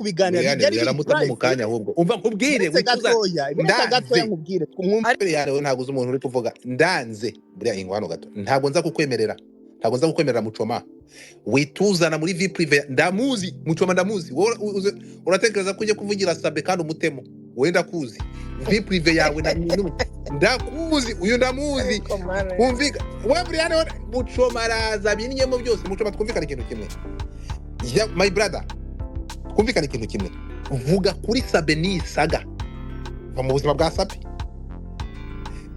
kubiganira Brian byari yaramutamo mu kanya ahubwo umva nkubwire wituza gatoya nkubwire twumve yawe ntago uzi umuntu uri kuvuga ndanze Brian ingwano gato ntago nza kukwemerera Muchoma wituzana muri vie prive ndamuzi Muchoma ndamuzi uratekereza ko uje kuvugira Sabe kandi umutemo wenda kuzi vie prive yawe na mintu ndakuzi uyu ndamuzi kumvika we Brian Muchoma araza binyemo byose Muchoma twumvikana ikintu kimwe my brother twumvikana ikintu kimwe vuga kuri Sabe ni saga mu buzima bwa Sabe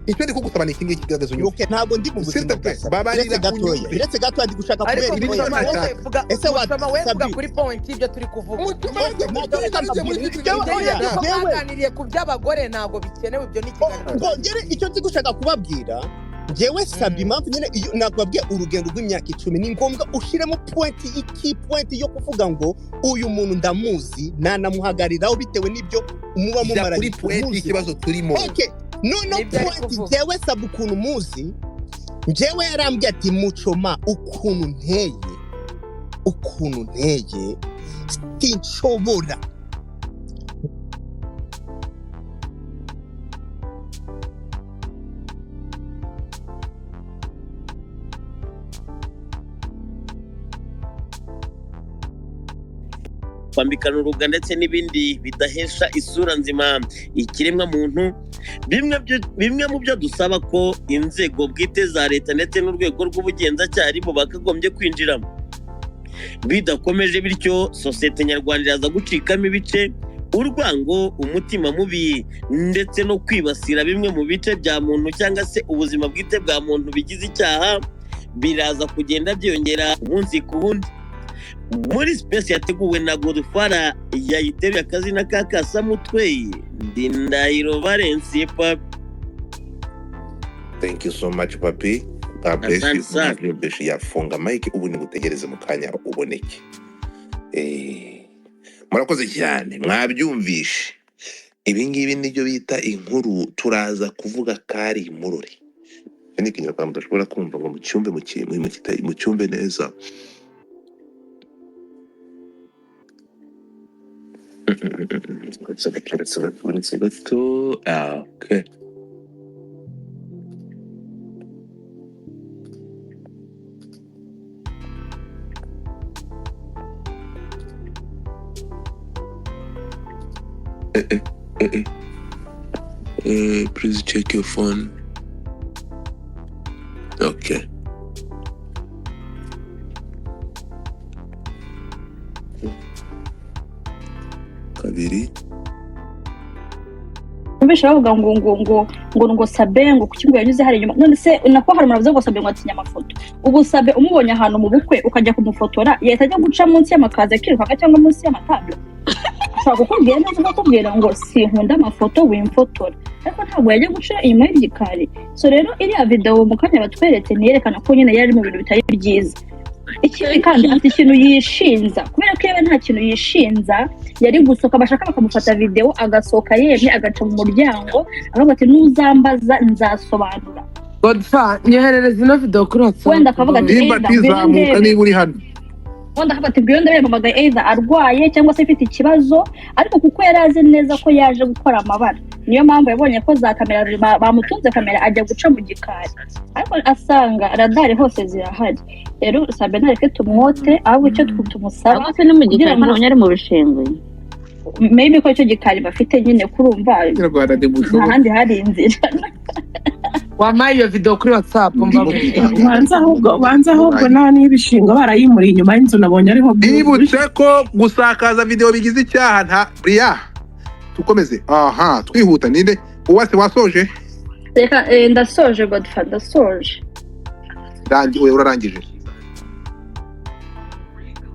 icyo ndi kugusaba ni ikingi kigaragaza unyuka ntabwo ndi mu buzima bwa Sabe biretse gatoya ndi gushaka kubera ibyo ese wavuga kuri point ibyo turi kuvuga twaganiriye ku by'abagore ntabwo bikenewe ibyo ni ikiganiro icyo ndi gushaka kubabwira jewe Sabe impamvu nyine nakubabwiye urugendo rw'imyaka 10 ni ngombwa ushiremo point yo kuvuga ngo uyu muntu ndamuzi nanamuhagariraho bitewe n'ibyo umuba mumara kuri point ikibazo turimo no point jewe Sabe ukuntu muzi jewe yarambye ati Muchoma ukuntu nteye sinshobora kwambikana uruga ndetse n'ibindi bidahesha isura nzima ikiremwa muntu bimwe mu byo dusaba ko inzego bwite za leta ndetse n'urwego rw'ubugenzacyaha aribo bakagombye kwinjiramo bidakomeje bityo sosiyete nyarwanda iraza gucikamo ibice urwango umutima mubi ndetse no kwibasira bimwe mu bice bya muntu cyangwa se ubuzima bwite bwa muntu bigize icyaha biraza kugenda byongera umunsi ku wundi muri space yateguwe na Godfara yayiteruye akazina ka Kasamutwe ndi Ndahiro Valence Papi. Thank you so much Papi. Beshi yafunga mike ubu ni gutegereze mu kanya uboneke. Murakoze cyane mwabyumvishe. Ibi ngibi nibyo bita inkuru turaza kuvuga kari imurore. Ni kinyarwanda mudashobora kumva ngo mu cyumbe neza. Let's go. Okay. Please check your phone. Okay. Kabiri. Mbesha bavuga ngo Sabe ngo kuki ngo yanyuze hari inyuma none se nako hari umuntu ngo Sabe ngo atinya amafoto ubu Sabe umubonye ahantu mu bukwe ukajya kumufotora yahita ajya guca munsi y'amakaza kiruka cyangwa munsi y'amatablo ushaka kukubwira neza kubwira ngo sinkunda amafoto wimfotora ariko ntabwo yajya guca inyuma y'igikari so rero iriya video mu kanya batweretse niyerekana ko nyine yari mu bintu bitari byiza ikindi kandi afite ikintu yishinza kubera ko yaba nta kintu yishinza yari gusoka bashaka bakamufata video agasoka yemye agaca mu muryango aravuga ati nuzambaza nzasobanura Godfa nyoherereza ino video kuri WhatsApp wenda akavuga ati niba uri hano wenda akavuga ati bwiyonde bemamaga either arwaye cyangwa se ifite ikibazo ariko kuko yari azi neza ko yaje gukora amabara niyo mpamvu yabonye ko za kamera bamutunze kamera ajya guca mu gikari ariko asanga radari hose zirahari rero Sabe nareke tumwote ahubwo icyo tumusaba se no mu gikari none ari mu bishingwe maybe ko icyo gikari bafite nyine kurumva ahandi hari inzira wamaye iyo video kuri WhatsApp banza ahubwo nta n'ibishinga barayimuri inyuma y'inzu nabonye ariho bibutse ko gusakaza video bigize icyaha nta Bria tukomeze twihuta ninde uwase wasoje reka ndasoje Godfather ndasoje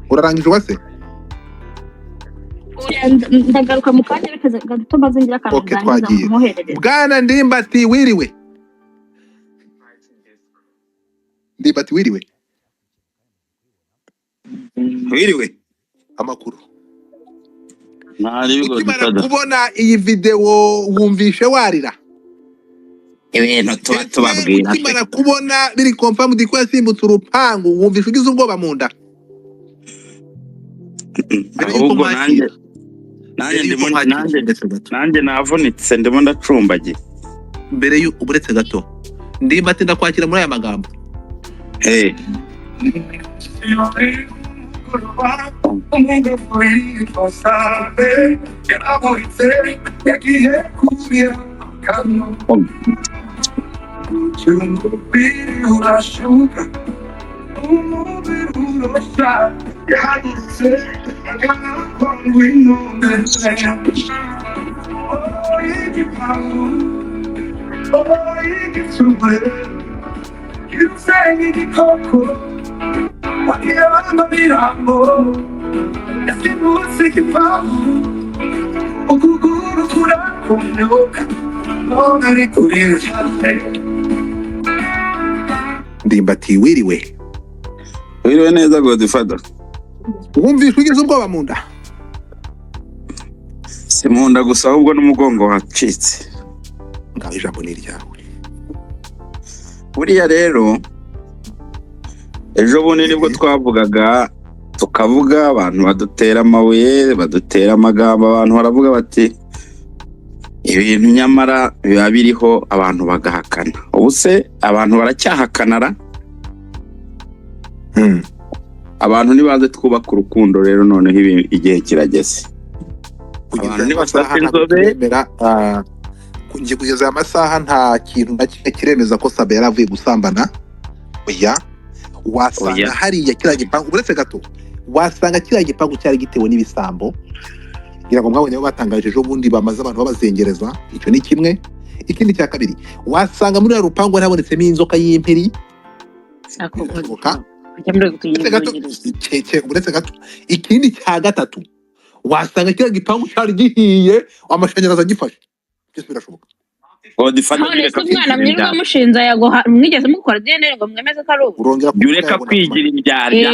urarangije wase ndagaruka mu kanya bikaza gato maze ngira akantu twagiye Bwana Ndimbati wiriwe wiriwe amakuru ukimara kubona iyi video wumvishe warira ibintu tuba tubabwira ukimara kubona biri confirmed ko yasimbutse urupangu wumvishe ugize ubwoba mu nda ahubwo nanjye nanjye navunitse ndimo ndacumbagiye mbere y'uburetse gato ndimba ati ndakwakira muri aya magambo ndimbati wiriwe neza Godfather wumvise ugeze ubwoba mu nda si mu nda gusa ahubwo n'umugongo wacitse ngaho ijambo ni iryawe buriya rero ejo bundi nibwo twavugaga tukavuga abantu badutera amabuye badutera amagambo abantu baravuga bati ibintu nyamara biba biriho abantu bagahakana ubu se abantu baracyahakanara abantu nibaze twubaka urukundo rero noneho igihe kirageze abantu nibashaka inzobe kungiye kugeza aya masaha nta kintu na kimwe kiremeza ko Sabe yaravuye gusambana oya wasanga hariya kiriya gipangu uretse gato wasanga kiriya gipangu cyari gitewe n'ibisambo ngira ngo mwabonye aho batangaje ejo bundi bamaze abantu babazengereza icyo ni kimwe ikindi cya kabiri wasanga muri rupangu habonetsemo inzoka y'impiri uretse gato ikindi cya gatatu wasanga kiriya gipangu cyari gihiye amashanyarazi agifashe byose birashoboka umwana mwirirwa mushinja yagoha mwigeze mukora DNA ngo mwemeze ko ari ubu ureka kwigira indyarya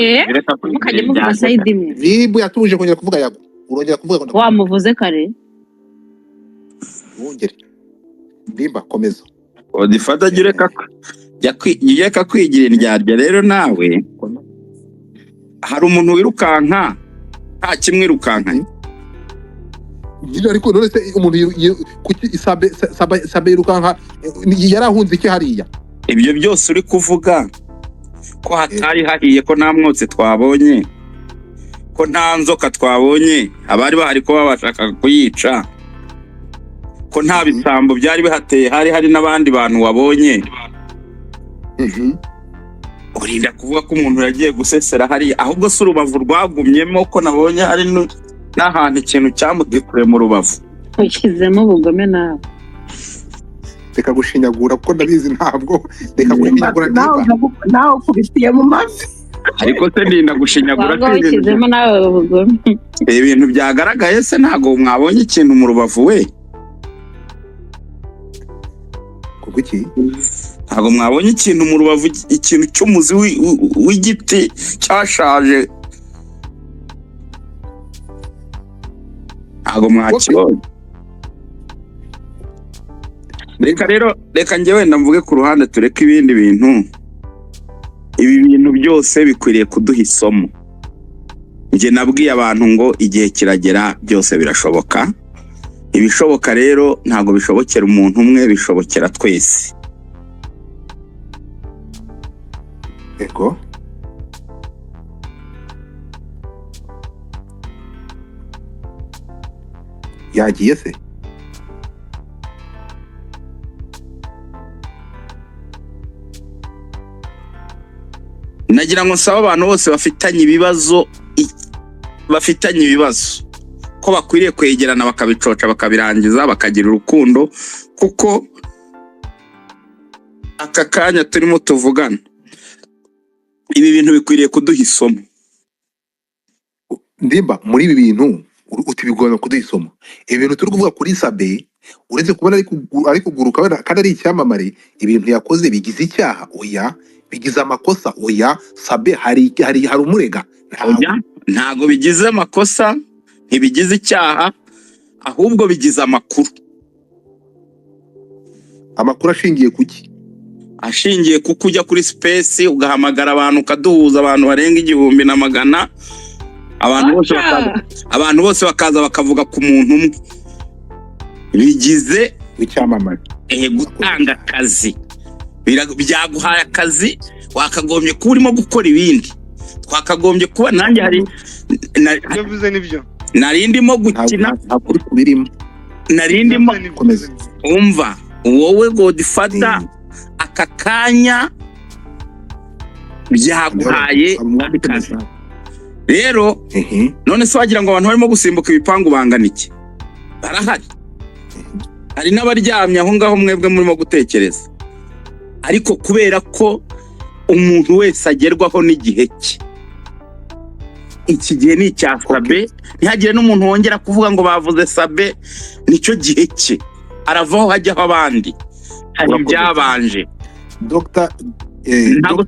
mukajya muvuga side imwe Vibu yatuje kongera kuvuga yago urongera kuvuga ngo wamuvuze kare wongere ndimba komeza Godfather ureka kwigira indyarya rero nawe hari umuntu wirukanka nta kimwirukankanye ariko none se umuntu kuki Sabe yirukanka yarahunze iki hariya ibyo byose uri kuvuga ko hatari hahiye ko nta mwotsi twabonye ko nta nzoka twabonye abari bahari ko babashaka kuyica ko nta bisambo byari bihateye hari n'abandi bantu wabonye urinda kuvuga ko umuntu yagiye gusesera hariya ahubwo se urubavu rwagumyemo ko nabonye hari n'ahantu ikintu cyamudikure mu rubavu ushyizemo ubugome nawe reka gushinyagura kuko ndabizi ntabwo reka gushinyagura nawe ukubitiye mu mavi ariko se ndinda gushinyagura ushyizemo nawe ubugome ibintu byagaragaye se ntabwo mwabonye ikintu mu rubavu we kuko iki ntabwo mwabonye ikintu mu rubavu ikintu cy'umuzi w'igiti cyashaje ntabwo mwakibonye reka njye wenda mvuge ku ruhande tureke ibindi bintu ibi bintu byose bikwiriye kuduha isomo njye nabwiye abantu ngo igihe kiragera byose birashoboka ibishoboka rero ntabwo bishobokera umuntu umwe bishobokera twese ego yagiye se nagira ngo nsaba abantu bose bafitanye ibibazo ko bakwiriye kwegerana bakabicoca bakabirangiza bakagira urukundo kuko aka kanya turimo tuvugana ibi bintu bikwiriye kuduha isomo ndimba muri ibi bintu utibigomba kuduha isomo ibi bintu turi kuvuga kuri Sabe uretse kubona ari kuguruka kandi ari icyamamare ibintu yakoze bigize icyaha oya bigize amakosa oya Sabe hari umurega ntago bigize amakosa ntibigize icyaha ahubwo bigize amakuru ashingiye kuki ashingiye kuko ujya kuri space ugahamagara abantu ukaduhuza abantu barenga 1,000 na magana abantu bose bakaza bakavuga ku muntu umwe bigize icyamamare gutanga akazi byaguhaye akazi wakagombye kuba urimo gukora ibindi twakagombye kuba nanjye hari yavuze nibyo narindimo gukina birimo narindimo umva wowe Godfather aka kanya byaguhaye akazi rero none se wagira ngo abantu barimo gusimbuka ibipangu bangana iki barahari hari n'abaryamye aho ngaho mwebwe murimo gutekereza ariko kubera ko umuntu wese agerwaho n'igihe cye iki gihe ni icya Sabe ntihagire n'umuntu wongera kuvuga ngo bavuze Sabe nicyo gihe cye aravaho hajyaho abandi hari ibyabanje Dr.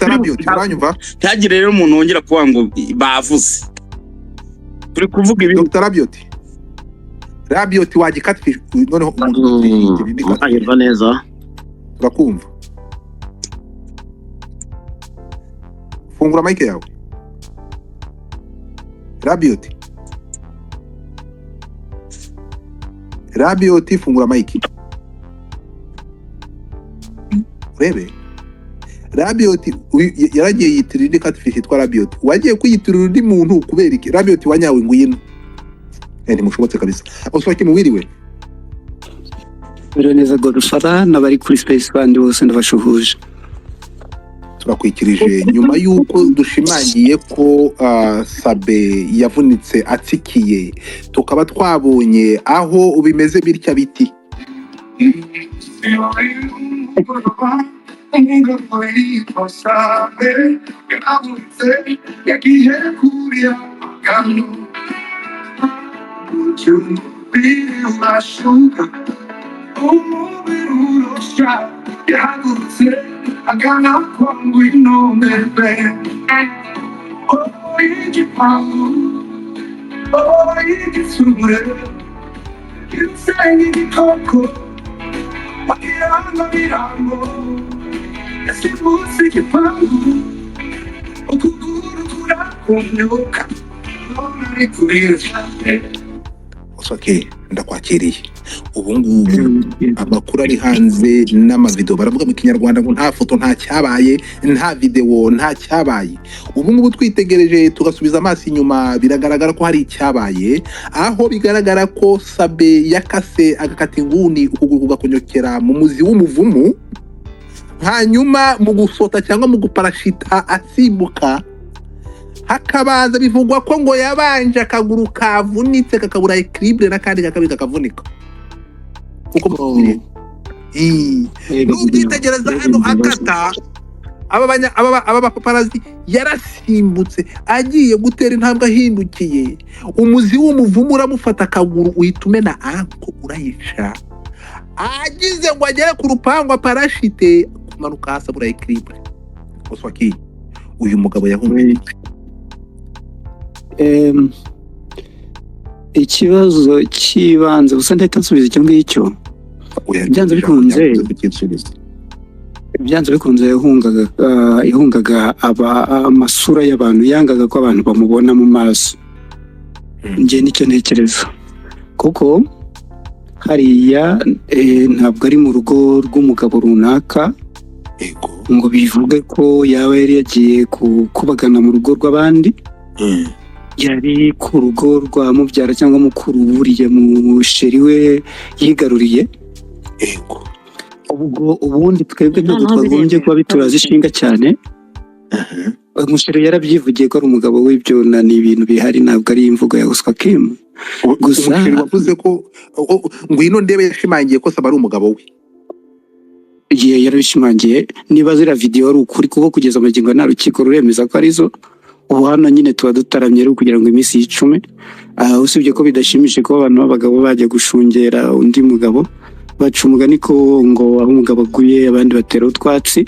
Rabiot uranyumva ntihagire rero umuntu wongera kuvuga ngo bavuze turi kuvuga ibi Dr. Rabiot wagikatfisha noneho ayumva neza urakumva fungura mic yawe Rabiot fungura mic urebe Rabiot yaragiye yitirira indi catfish yitwa Rabiot wagiye kuyitirira undi muntu kubera iki Rabiot wanyawe ngwino ntimushobotse kabisa uswaki muwiriwe biro neza Godfather n'abari kuri Space bandi bose ndabashuhuje turakwikirije nyuma y'uko dushimangiye ko Sabe yavunitse atsikiye tukaba twabonye aho bimeze bitya biti Agana kwangu inomebe igipangu igisure insenyi igikoko wakiranga birango yasibuze igipangu ukuguru kurakumyuka none ari kurira cyane Oswaki ndakwakiriye ubu ngubu amakuru ari hanze n'amavideo baravuga mu kinyarwanda ngo nta foto nta cyabaye nta video nta cyabaye ubu ngubu twitegereje tugasubiza amaso inyuma biragaragara ko hari icyabaye aho bigaragara ko Sabe yakase agakata inguni ukuguru kugakonyokera mu muzi w'umuvumu hanyuma mu gusota cyangwa mu guparashita asimbuka hakabanza bivugwa ko ngo yabanje akaguru kavunitse kakabura equilibre n'akandi kakabiri kakavunika kuko n'ubwitegereza hano akata aba bapaparazi yarasimbutse agiye gutera intambwe ahindukiye umuzi w'umuvumu uramufata akaguru uhita umena anko urayica agize ngo agere ku rupangu aparashite kumanuka hasi abura equilibre Oswaki uyu mugabo yahumye ikibazo cy'ibanze gusa ndahita nsubiza icyo ngicyo byanze bikunze yahungaga amasura y'abantu yangaga ko abantu bamubona mu maso njye nicyo ntekereza kuko hariya ntabwo ari mu rugo rw'umugabo runaka ngo bivuge ko yaba yari yagiye kubagana mu rugo rw'abandi yari ku rugo rwa mubyara cyangwa mukuru buriye musheri we yigaruriye ubwo ubundi twebwe ntabwo twagombye kuba bituraza ishinga cyane musheri yarabyivugiye ko ari umugabo w'ibyo ni ibintu bihari ntabwo ari imvugo ya Oswaki gusa musheri wavuze ko ngwino ndebe yashimangiye ko Sabe ari umugabo we yarabishimangiye niba zira video ari ukuri kuko kugeza amagingo nta rukiko ruremeza ko arizo ubu hano nyine tuba dutaramye rero kugira ngo iminsi y'icumi usibye ko bidashimishije ko abantu b'abagabo bajya gushungera undi mugabo baca umugani ko ngo aho umugabo aguye abandi batera utwatsi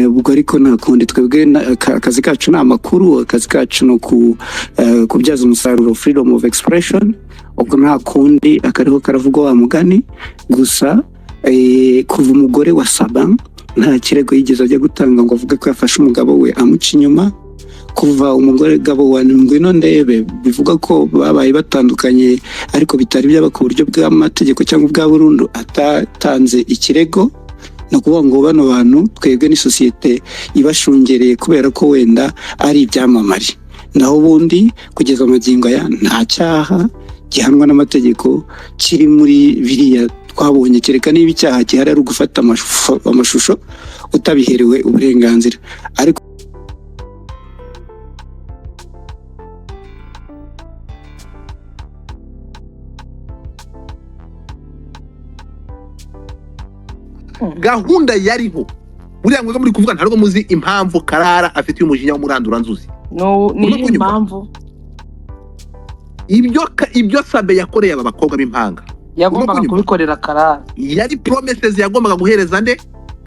ubwo ariko nta kundi twebwe akazi kacu ni amakuru akazi kacu ni kubyaza umusaruro freedom of expression ubwo nta kundi akariho karavugwa wa mugani gusa kuva umugore wa Sabe nta kirego yigeze ajya gutanga ngo avuge ko yafashe umugabo we amuca inyuma kuva umugore gabo wa ngwino ndebe bivuga ko babaye batandukanye ariko bitari byaba ku buryo bw'amategeko cyangwa bwa burundu atatanze ikirego no kuvuga ngo bano bantu twebwe ni sosiyete ibashungereye kubera ko wenda ari ibyamamare naho ubundi kugeza amagingo aya nta cyaha gihanwa n'amategeko kiri muri biriya twabonye kereka niba icyaha gihari ari ugufata amashusho utabiherewe uburenganzira ariko gahunda yariho buriya mwebwe muri kuvuga ntabwo muzi impamvu Karara afite umujinya w'umuranduranzuzi ni impamvu ibyo Sabe yakoreye aba bakobwa b'impanga yagombaga kubikorera Karara yari promises yagombaga guhereza nde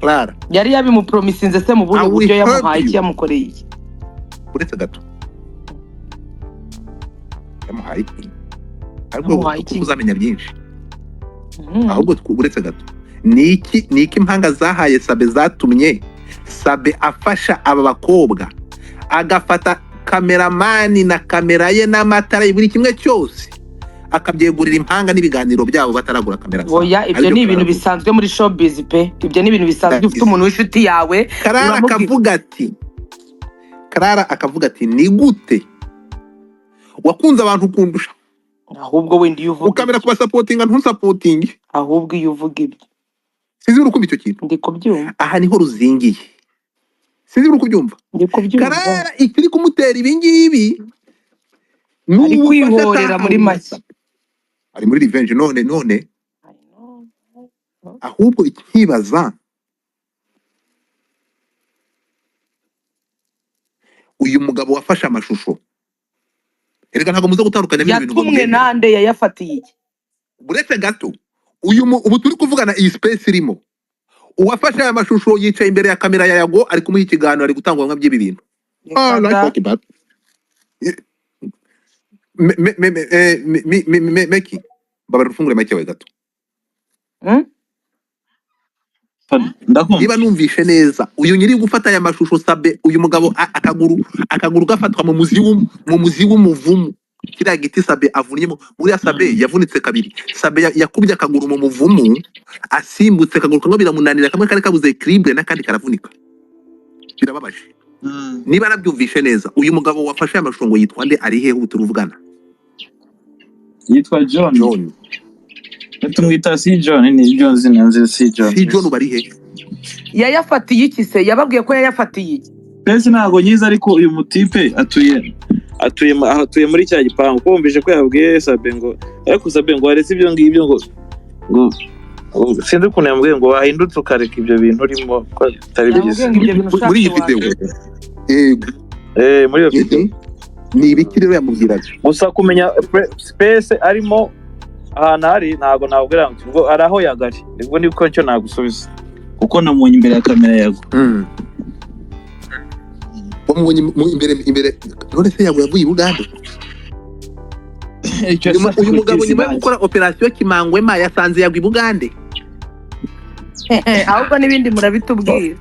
Clara yari yabimupromisinze se mu buryo yamuhaye iki yamukoreye iki uretse gato yamuhaye iki ariko uzamenya byinshi ahubwo uretse gato niki impanga zahaye Sabe zatumye Sabe afasha aba bakobwa agafata kameramani na kamera ye n'amatara buri kimwe cyose akabyegurira impanga n'ibiganiro byabo bataragura kamera. Oya ibyo ni ibintu bisanzwe muri showbiz pe, ibyo ni ibintu bisanzwe ufite umuntu w'inshuti yawe. Karara akavuga ati ni gute wakunze abantu kundusha, ahubwo wenda iyo uvuga ukamera kuba supportinga ntusapotinge, ahubwo iyo uvuga ibyo sinzi urukumva icyo kintu. Ndi kubyumva, aha niho ruzingiye, sinzi urukubyumva. Ndi kubyumva. Karara ikiri kumutera ibi ngibi ari kwihorera muri make, ari muri revenge none ahubwo ikibaza uyu mugabo wafashe amashusho, erega ntabwo muza gutandukanya n'ibintu yatumwe nande yayafatiye iki. Buretse gato ubu turi kuvugana iyi space irimo uwafashe aya mashusho yicaye imbere ya kamera ya Yago ari kumuha ikiganiro, ari gutanga ubuhamya by'ibi bintu. Meki baba rufungure make we gato. Niba numvishe neza uyu nyiri gufata aya mashusho Sabe, uyu mugabo akaguru gafatwa mu muzi w'umuvumu, kiriya giti Sabe avunyemo. Buriya Sabe yavunitse kabiri, Sabe yakubye akaguru mu muvumu, asimbutse akaguru kamwe biramunanira, kamwe kari kabuze equilibre n'akandi karavunika, birababaje. Niba nabyumvishe neza uyu mugabo wafashe aya mashusho ngo yitwa nde, ari hehe uturuvugana? Yitwa John. Tumwita si John, ni John zinanze si John. Si John bari he? Yayafatiye iki se? Yababwiye ko yayafatiye iki? Pese ntago nyiza, ariko uyu mutipe atuye muri cya gipangu. Kumvishe ko yabwiye Sabe ngo, ariko Sabe ngo aretse ibyo ngibyo ngo sinzi ukuntu yambwiye ngo wahindutse ukareka ibyo bintu urimo ko bitari byiza. Muri iyi video muri iyo video ni ibiki rero yamubwiraga? Gusa kumenya space arimo ahantu hari ntago nabwira ngo ari aho yagari, nibwo niko cyo nagusubiza, kuko namunye imbere ya kamera Yago. Wamunye imbere none se Yago yavuye i Bugande? Uyu mugabo nyuma yo gukora operation Kimangwema yasanze Yago i Bugande. Ahubwo n'ibindi murabitubwira.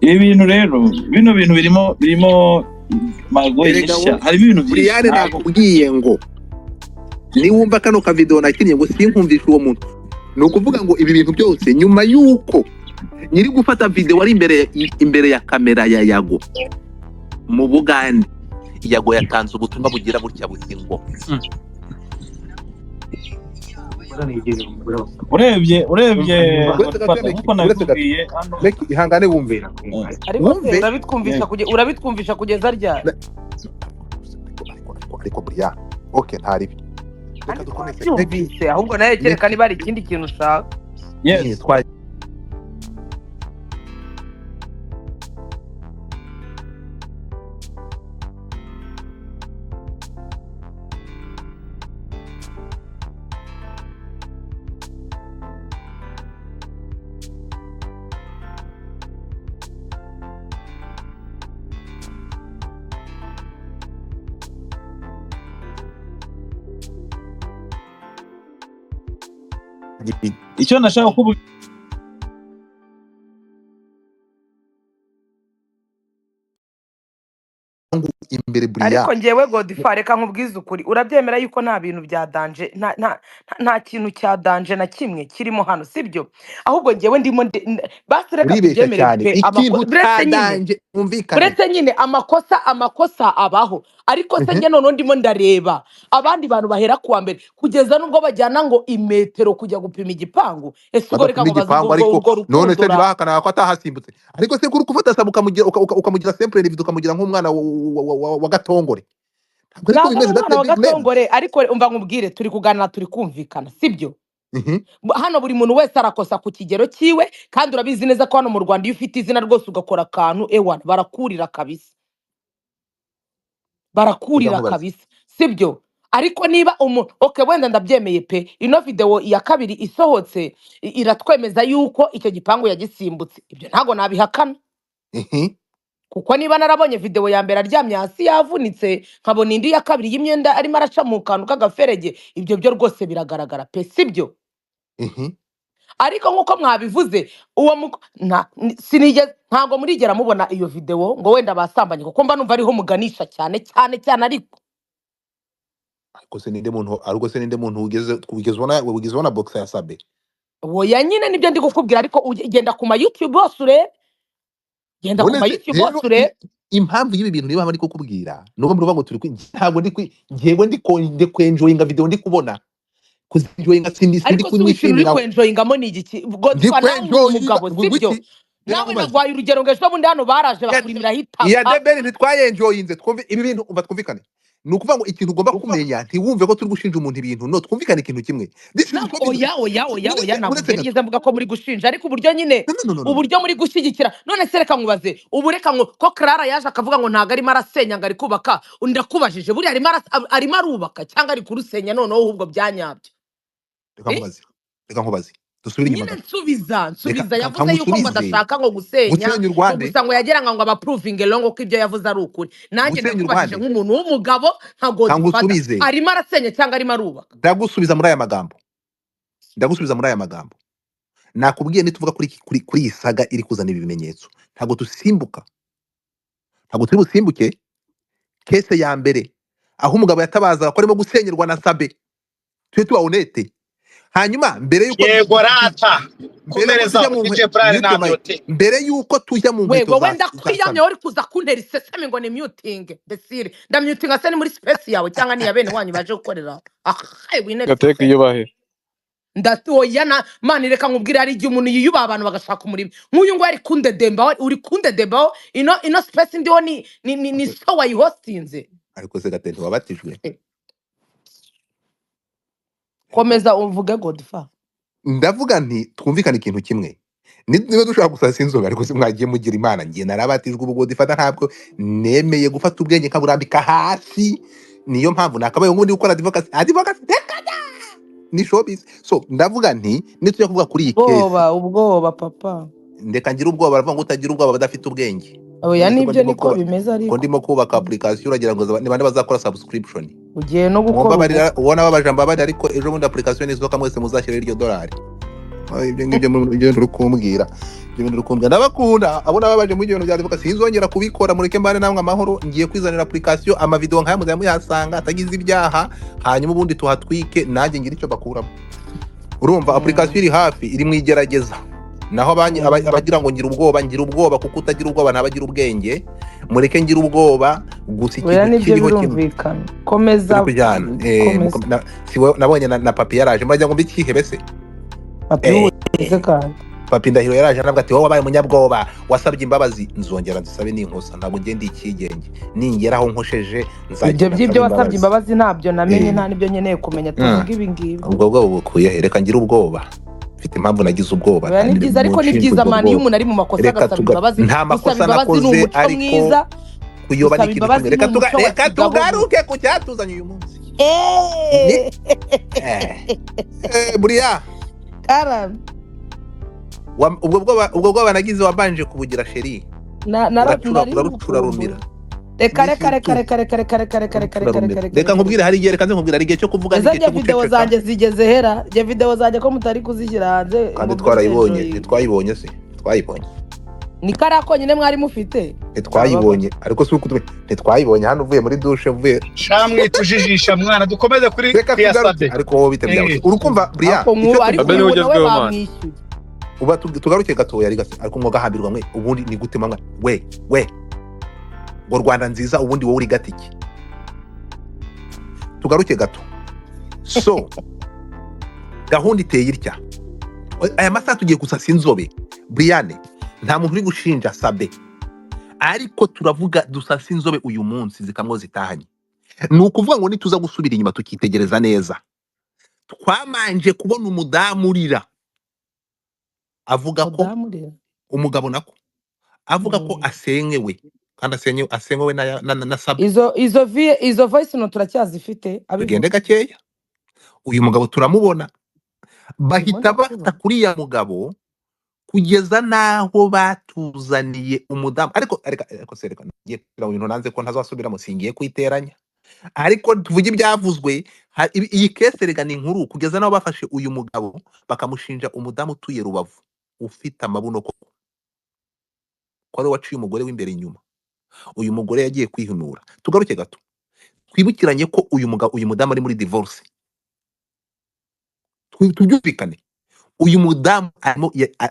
Ibi bintu rero bino bintu birimo magoye cyane, hari ibintu byinshi. Nakubwiye ngo niwumva kano ka video nakinnye ngo sinkumvishe uwo muntu, ni ukuvuga ngo ibi bintu byose nyuma yuko nyiri gufata video ari imbere ya kamera ya Yago mu Bugande, Yago yatanze ubutumwa bugira burya bugingo. urebye uko nabibwiye ihangane wumvira, urabitwumvisha kugeza ryari? Ariko buriya okay ntaribi, reka dukomeze ahubwo naye kereka niba ari ikindi kintu ushaka. Yes. Icyo nashaka kuvuga imbere buriya ariko njyewe Godfrey reka nkubwize ukuri urabyemera yuko nta bintu bya danje nta kintu cya danje na kimwe kirimo hano sibyo ahubwo njyewe ndimo basi reka uribeshya tubyemere cyane pe ikintu buretse nyine cyadanje mwumvikane buretse nyine amakosa abaho ariko se njye noneho ndimo ndareba abandi bantu bahera kuwa mbere kugeza nubwo bajyana ngo imetero kujya gupima igipangu ese ubwo reka badapima ngo bazi igipangu urwo ariko none se rukundo ntibahakana ko atahasimbutse ariko se kuri gufata saba ukamugira simple revido ukamugira nk'umwana wa gatongore ntabwo ariko ntabwo ari bimeze umwana wa that's name gatongore ariko umva nkubwire turi kuganira turi kumvikana sibyo hano buri muntu wese arakosa ku kigero cyiwe kandi urabizi neza ko hano mu Rwanda iyo ufite izina rwose ugakora akantu ewana barakurira kabisa barakurira kabisa sibyo ariko niba okay wenda ndabyemeye pe ino video ya kabiri isohotse iratwemeza yuko icyo gipangu yagisimbutse ibyo ntago nabihakana kuko niba narabonye video ya mbere aryamye hasi yavunitse nkabona indi ya kabiri y'imyenda arimo araca mu kantu k'agaferege ibyo byo rwose biragaragara pe sibyo ariko nk'uko mwabivuze uwo ntabwo murigera mubona iyo video ngo wenda basambanye kuko mba numva ariho muganisha cyane ariko se ninde muntu ugeze ubona box ya Sabe oya nyine nibyo ndi kukubwira ariko genda ku ma YouTube hose urebe genda ku ma YouTube hose urebe impamvu y'ibi bintu niba bari kukubwira nuko muri ngo turi ntabwo ngiye ndi kwenjoyinga video ndi kubona kuzinjoyinga sindi kwishimira kwenjoyingamo ni igiki Godfrey umugabo sibyo nawe nagwaye urugero ngo ejo bundi hano baraje bakurimira hitaka ya debeli ntitwayenjoyinze twumve ibi bintu umva twumvikane ni ukuvuga ngo ikintu ugomba kumenya ntiwumve ko turi gushinja umuntu ibintu no twumvikane ikintu kimwe oya ntabwo nigeze mvuga ko muri gushinja ariko uburyo nyine uburyo muri gushyigikira none se reka nkubaze ubu reka ko Clara yaje akavuga ngo ntabwo arimo arasenya ngo ari kubaka ndakubajije buriya arimo arubaka cyangwa ari kurusenya noneho ahubwo byanyabyo reka nkubaze dusubire inyuma nsubiza yavuze yuko ngo adashaka ngo gusenya gusa ngo yagera ngo abaprovinge longo ko ibyo yavuze ari ukuri nanjye ndakubajije nk'umuntu w'umugabo nka Godfrey arimo arasenya cyangwa arimo arubaka ndagusubiza muri aya magambo nakubwiye nituvuga kuri iyi saga iri kuzana ibi bimenyetso ntabwo turi busimbuke kese ya mbere aho umugabo yatabazaga ko arimo gusenyerwa na Sabe tujye tuba honete hanyuma mbere yuko mbere yuko tujya mu nkweto za wenda kwiyamye uri kuza kuntera iseseme ngo ni muting desire ndamutinga se ni muri space yawe cyangwa ni ya bene wanyu baje gukorera gateka iyo bahe ndatoya na mani reka nkubwire ari igihe umuntu yiyuba abantu bagashaka umurimo nk'uyu ngo ari kundedemba uri kundedemba ino space ndiho ni so wayihostinze ariko se gatente wabatijwe komeza uvuge Godfrey ndavuga nti twumvikane ikintu kimwe niba dushaka gusasa inzoga ariko se mwagiye mugira imana ngiye narabatijwe ubu Godfrey ntabwo nemeye gufata ubwenge kaburambika hasi niyo mpamvu nakabaye ngundi gukora advocacy ni showbiz so ndavuga nti nitujya kuvuga kuri iyi case ubwoba papa ndeka ngira ubwoba baravuga ngo utagira ubwoba badafite ubwenge oya nibyo niko bimeze ariko ndimo kubaka application uragira ngo ni bande bazakora subscription ugiye no gukora ubona babajamba bari ariko ejo bundi application izoka mwese muzashyira iryo dolari ibyo ngibyo ndukumbwira ndabakunda abona babaje mu bintu bya advocacy sinzongera kubikora mureke mbane namwe amahoro ngiye kwizanira application amavideo nkaya muzamu yasanga atagize ibyaha hanyuma ubundi tuhatwike nanjye ngira icyo bakuramo urumva application iri hafi iri mu igerageza naho abagira ngo ngira ubwoba kuko utagira ubwoba ntabagira ubwenge mureke ngira ubwoba gusa ikintu kiriho kimvikana komeza nabonye na papi yaraje murajya ngo mbikihebe se papi ndahiro yaraje aravuga ati wowe wabaye umunyabwoba wasabye imbabazi nzongera nzisabe n'inkosa ntabwo ngende ikigenge ningeraho nkosheje ibyo by'ibyo wasabye imbabazi ntabyo namenye nta nibyo nkeneye kumenya tuvuge ibi ngibi ubwo bwoba bukuye reka ngira ubwoba mfite impamvu nagize ubwoba ni byiza ariko ni byiza mani iyo umuntu ari mu makosa agasaba imbabazi nta makosa nakoze ariko kuyoba ni ikintu kimwe reka tugaruke ku cyatuzanye uyu munsi buriya ubwo bwoba nagize wabanje kubugira sheri urarucurarumira reka nkubwire hari igihe hari igihe cyo kuvuga igihe video zanjye zigeze hera video zanjye ko mutari kuzishyira hanze kandi twarayibonye se twayibonye ni kariya konyine mwari mufite ntitwayibonye ariko si uko ntitwayibonye hano uvuye muri dushe uvuye shamwe tujijisha mwana dukomeze kuri reka tugaruke Sabe ariko wowe bite byawe urukumva Brian ariko ubu nawe bamwishyuye uba tugaruke gatoya ariko mwagahambirwa mwe ubundi ni gute mwana we ngo Rwanda nziza ubundi wowe uri gatiki tugaruke gato so gahunda iteye irya aya masaha tugiye gusasa inzobe Brian nta muntu uri gushinja Sabe ariko turavuga dusasa inzobe uyu munsi zikamwo zitahanye ni ukuvuga ngo nituza gusubira inyuma tukitegereza neza twamanje kubona umudamu urira avuga ko umugabo nako avuga ko asenyewe kandi asenyewe na Sabe izo voice no turacyazifite abigende gakeya uyu mugabo turamubona bahita bata kuri ya mugabo kugeza naho batuzaniye umudamu ariko sereka ngiye kugira ngo nanze ko ntazasubira musingiye kwiteranya ariko tuvuge ibyavuzwe iyi case rega ni inkuru kugeza naho bafashe uyu mugabo bakamushinja umudamu utuye Rubavu ufite amabuno ko ari waciye umugore w'imbere inyuma uyu mugore yagiye kwihunura tugaruke gato twibukiranye ko uyu mudamu ari muri divorce tubyumvikane uyu mudamu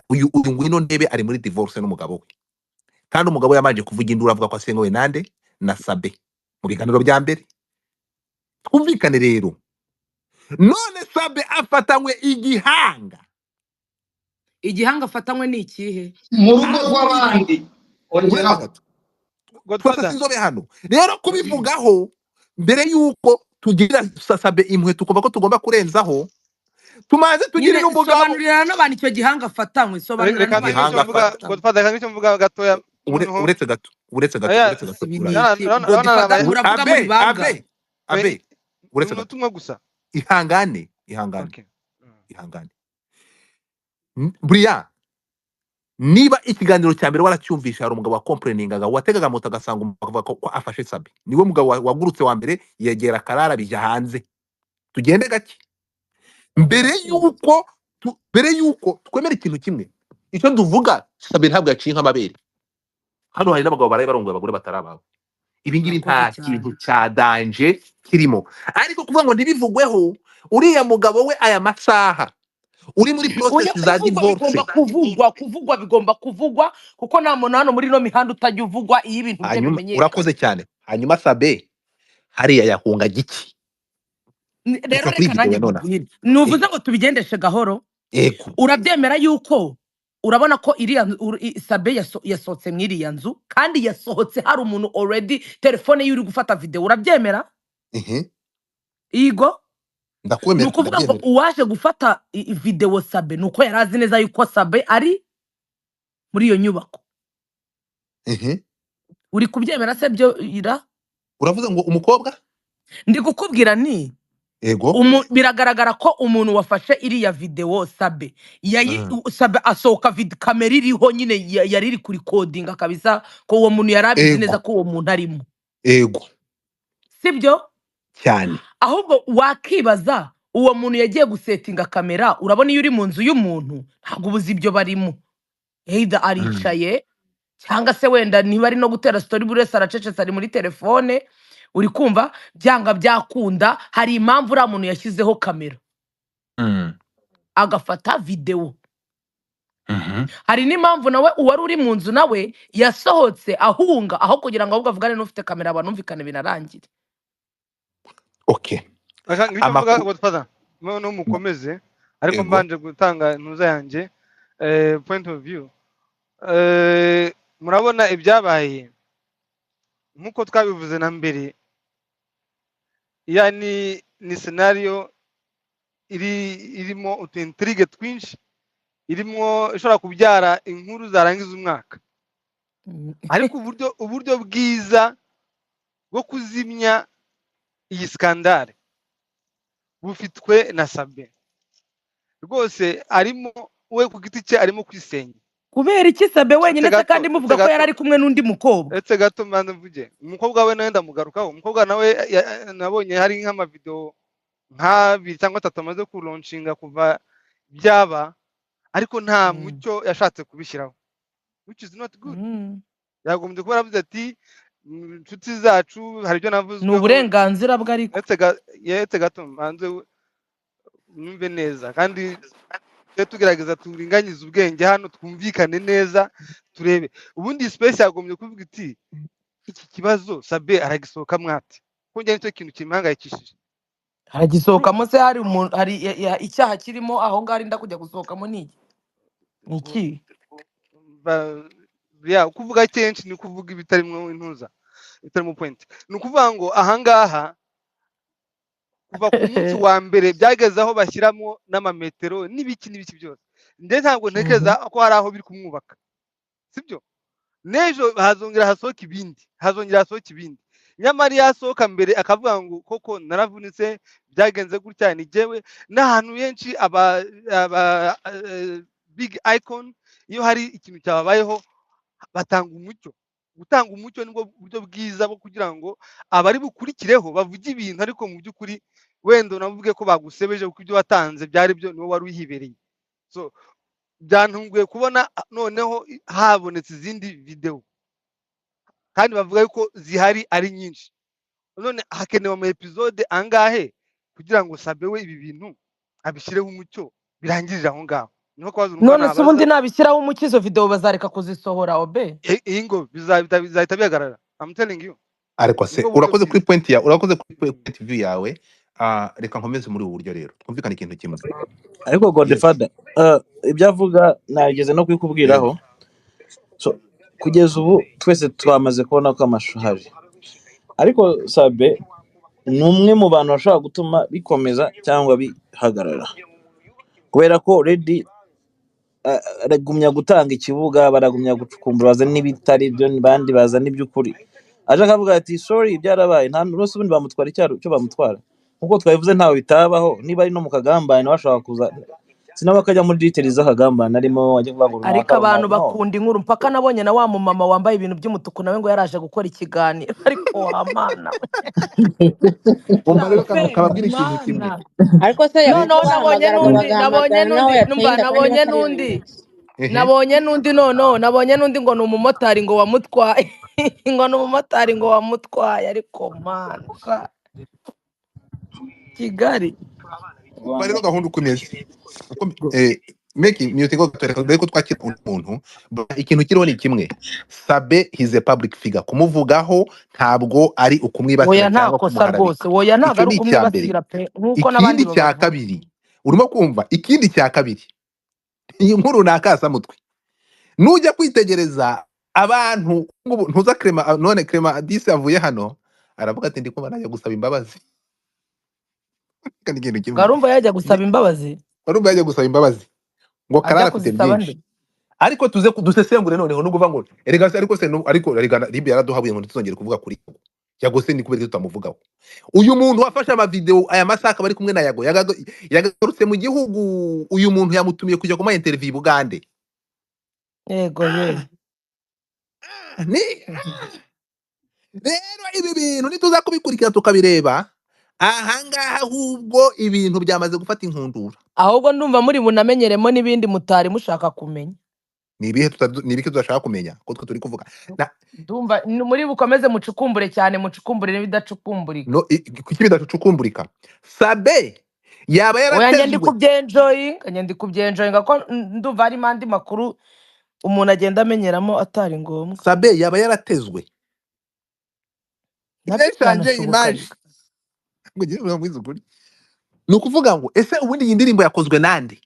uyu ngwino ndebe ari muri divorce n'umugabo we kandi umugabo yamanje kuvuga induru avuga ko asenyewe nande na Sabe mu biganiro bya mbere twumvikane rero none Sabe afatanywe igihanga afatanywe ni ikihe mu rugo rw'abandi twasasa inzobe hano rero kubivugaho mbere yuko tugira Sabe imwe tukumva ko tugomba kurenzaho tumaze tugire n'umugabo sobanurira n'abantu icyo gihanga afatanywe sobanurira n'icyo mvuga gatoya uretse gato abe uretse gato gusa ihangane Brian niba ikiganiro cya mbere waracyumvisha hari umugabo wa complainingaga wategaga moto agasanga umugabo ko afashe Sabe niwe mugabo wagurutse wa mbere yegera Karara bijya hanze tugende gake mbere yuko twemera ikintu kimwe icyo duvuga Sabe ntabwo yaciye nk'amabere hano hari n'abagabo baraye barongoye abagore batarabawe ibi ngibi nta kintu cya danje kirimo ariko kuvuga ngo ntibivugweho uriya mugabo we aya masaha uri muri process za divorce bigomba kuvugwa kuko nta muntu hano muri no mihanda utajya uvugwa iyo ibintu bye bimenyekana urakoze cyane hanyuma Sabe hariya yahunga giki rero reka nanjye nuvuze ngo tubigendeshe gahoro urabyemera yuko urabona ko iriya Sabe yasohotse mw'iriya nzu kandi yasohotse hari umuntu already telefone ye uri gufata video urabyemera igo ndakwemera ni ukuvuga ngo uwaje gufata video Sabe nuko yari azi neza yuko Sabe ari muri iyo nyubako uri kubyemera se byo uravuze ngo umukobwa ndi gukubwira ni biragaragara ko umuntu wafashe iriya video Sabe Sabe asohoka kamera iriho nyine yari iri kuri codinga kabisa ko uwo muntu yari abizi neza ko uwo muntu arimo sibyo cyane ahubwo wakibaza uwo muntu yagiye gusetinga kamera urabona iyo uri mu nzu y'umuntu ntabwo ubuzi ibyo barimo either aricaye cyangwa se wenda niba ari no gutera story buri wese aracecetse ari muri telefone uri kumva byanga byakunda hari impamvu uriya muntu yashyizeho kamera agafata video hari n'impamvu nawe uwari uri mu nzu nawe yasohotse ahunga aho kugira ngo ahubwo avugane n'ufite kamera banumvikane binarangire no mukomeze ariko mbanje gutanga ntuza yanjye point of view murabona ibyabaye nkuko twabivuze na mbere yani ni scenario irimo utintrigue twinshi irimo ishobora kubyara inkuru zarangiza umwaka ariko uburyo bwiza bwo kuzimya iyi skandale bufitwe na Sabe rwose arimo we ku giti cye arimo kwisenya kubera iki Sabe wenyine se kandi muvuga ko yari ari kumwe n'undi mukobwa etse gato mbanze mvuge umukobwa we nawe ndamugarukaho umukobwa nawe nabonye hari nk'amavideo nk'abiri cyangwa atatu amaze kuronshinga kuva byaba ariko nta mucyo yashatse kubishyiraho which is not good. Mm. yagombye kuba yaravuze ati inshuti zacu hari ibyo ni navuzweho uburenganzira bwe ariko yetse gato manze numve neza kandi tujye tugerageza turinganize ubwenge hano twumvikane neza turebe ubundi space yagombye kuvuga iti iki kibazo Sabe aragisohoka mwate kongera nicyo kintu kimuhangayikishije haragisohokamo se hari umuntu hari icyaha kirimo aho ngaho arinda kujya gusohokamo ni iki kuvuga kenshi ni kuvuga ibitarimo intuza bitarimo point ni ukuvuga ngo ahangaha kuva ku munsi wa mbere byageze aho bashyiramo n'amametero n'ibiki byose ndetse ntabwo ntekereza ko hari aho biri kumwubaka sibyo n'ejo hazongera hasohoka ibindi nyamara yasohoka mbere akavuga ngo koko naravunitse byagenze gutya ni jyewe n'ahantu henshi aba big icon iyo hari ikintu cyababayeho batanga umucyo gutanga umucyo nibwo buryo bwiza bwo kugira ngo abari bukurikireho bavuge ibintu ariko mu by'ukuri wenda unavuge ko bagusebeje kuko ibyo watanze byari byo niwo wari uhibereye so byantunguye kubona noneho habonetse izindi video kandi bavuga yuko zihari ari nyinshi none hakenewe ama episode angahe kugira ngo Sabe we ibi bintu abishyireho umucyo birangirire aho ngaho none se ubundi nabishyiraho umucyo izo video bazareka kuzisohora obe ingo bizahita bihagarara I'm telling you ariko se urakoze kuri point view yawe reka nkomeze muri ubu buryo rero twumvikane ikintu kimwe ariko Godfather ibyo avuga nageze no kwikubwiraho so kugeza ubu twese twamaze kubona ko amashusho ahari ariko Sabe ni umwe mu bantu bashobora gutuma bikomeza cyangwa bihagarara kubera ko already aragumya gutanga ikibuga baragumya gucukumbura bazana n'ibitari byo bandi bazana iby'ukuri aje akavuga ati sorry byarabaye nta n'umunsi ubundi bamutwara icyo bamutwara nkuko twabivuze ntawe bitabaho niba ari no mu kagambane bashaka kuza sinaba akajya muri details z'akagambane arimo ajya kuvuga ngo ariko abantu bakunda inkuru mpaka nabonye na wa mumama wambaye ibintu by'umutuku nawe ngo yaraje gukora ikiganiro ariko wamana kababwira ikintu kimwe ariko se nabonye n'undi ngo ni umumotari ngo wamutwaye ariko mana Kigali bari no gahunda ukomeze making music ngo dore ko twakira umuntu ikintu kiriho ni kimwe Sabe he's a public figure kumuvugaho ntabwo ari ukumwibasira cyangwa kumuharabika oya ntabwo ari ukumwibasira pe nkuko nabandi cya kabiri urimo kumva ikindi cya kabiri iyi nkuru nakasa mutwe nujya kwitegereza abantu ntuza Clement none Clement disi avuye hano aravuga ati ndi kumva najya gusaba imbabazi kandi ikintu kimwe Garumva yajya gusaba imbabazi ngo karara afite byinshi ariko tuze dusesengure noneho no kuvuga ngo erega ariko se ariko Libya yaraduhabuye ngo tuzongere kuvuga kuri Yago se ni kubera tutamuvugaho uyu muntu wafashe ama video aya masaka bari kumwe na Yago yagarutse mu gihugu uyu muntu yamutumiye kujya kuma interview Bugande yego rero ibi bintu nituza kubikurikira tukabireba ahangaha ahubwo ibintu byamaze gufata inkundura ahubwo ndumva muri bunamenyeremo n'ibindi mutari mushaka kumenya nibihe tudashaka kumenya ko twe turi kuvuga ndumva muri bukomeze mucukumbure cyane mucukumbure n'ibidacukumburika no kuki bidacukumburika Sabe yaba yaratezwe ndi kubyenjoyinga ko ndumva hari mandi makuru umuntu agenda amenyeramo atari ngombwa Sabe yaba yaratezwe nabishanje image ni ukuvuga ngo ese ubundi iyi ndirimbo yakozwe nande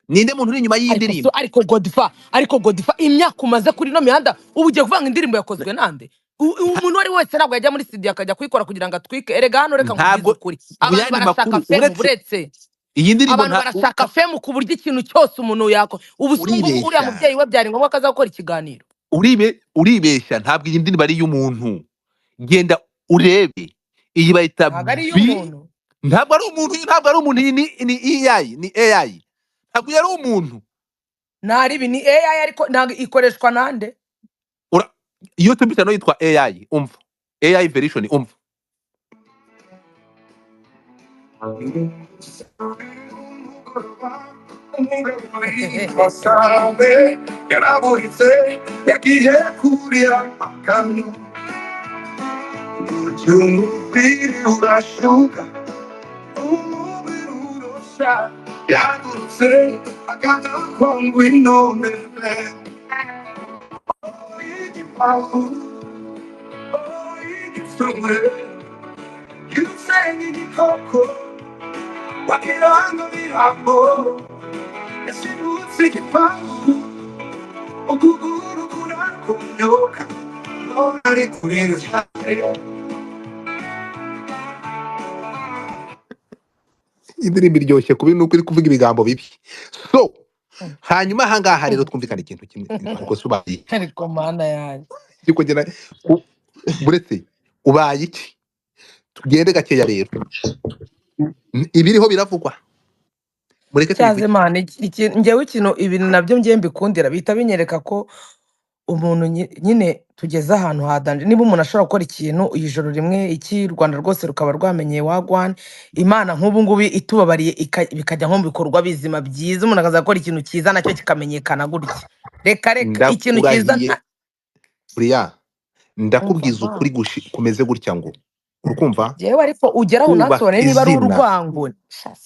ninde muntu uri inyuma y'indirimbo ariko Godfather imyaka umaze kuri no mihanda ubu ugiye kuvuga indirimbo yakozwe nande umuntu wari wese ntabwo yajya muri studio akajya kuyikora kugira ngo atwike erega hano reka ngo ukuri abantu barashaka fame uretse iyi ndirimbo abantu barashaka fame ku buryo ikintu cyose umuntu yako ubusungu uriya mubyeyi we byari ngombwa akaza gukora ikiganiro uribeshya ntabwo iyi ndirimbo ari y'umuntu genda urebe iyi bayita ntabwo ari umuntu ni AI ntabwo yari umuntu naribi ni AI ariko ntabwo ikoreshwa nande YouTube channel yitwa AI umva AI version umva yaraburitse yagiye kurira akantu umubiri urashuka umubiri urosha yagurutse agana kongo inomebe igipahu igisomwe yusenye igikoko wakiranga mirambo yasibutse igipahu ukuguru kurakonyoka none ari kurira cyane. indirimbo iryoshye kubi nuko iri kuvuga ibigambo bibi. So hanyuma ahangaha rero twumvikana ikintu kimwe ariko se ubaye ariko mana yanjye ariko njye buretse ubaye iki tugende gakeya rero ibiriho biravugwa mureke cyaze tubivuge. mana njyewe ikintu ibintu nabyo njye mbikundira bihita binyereka ko umuntu nyine tugeze ahantu hadanje. Niba umuntu ashobora gukora ikintu ijoro rimwe iki Rwanda rwose rukaba rwamenyeye wagwan Imana nk'ubu ngubu itubabariye bikajya nko mu bikorwa bizima byiza, umuntu akaza gukora ikintu cyiza nacyo kikamenyekana gutya. Reka ikintu cyiza Ndakurahiye Buriya ndakubwiza umva ukuri kumeze gutya ngo urukumva jewe ariko ugeraho kubaka unasone niba ari izina urwango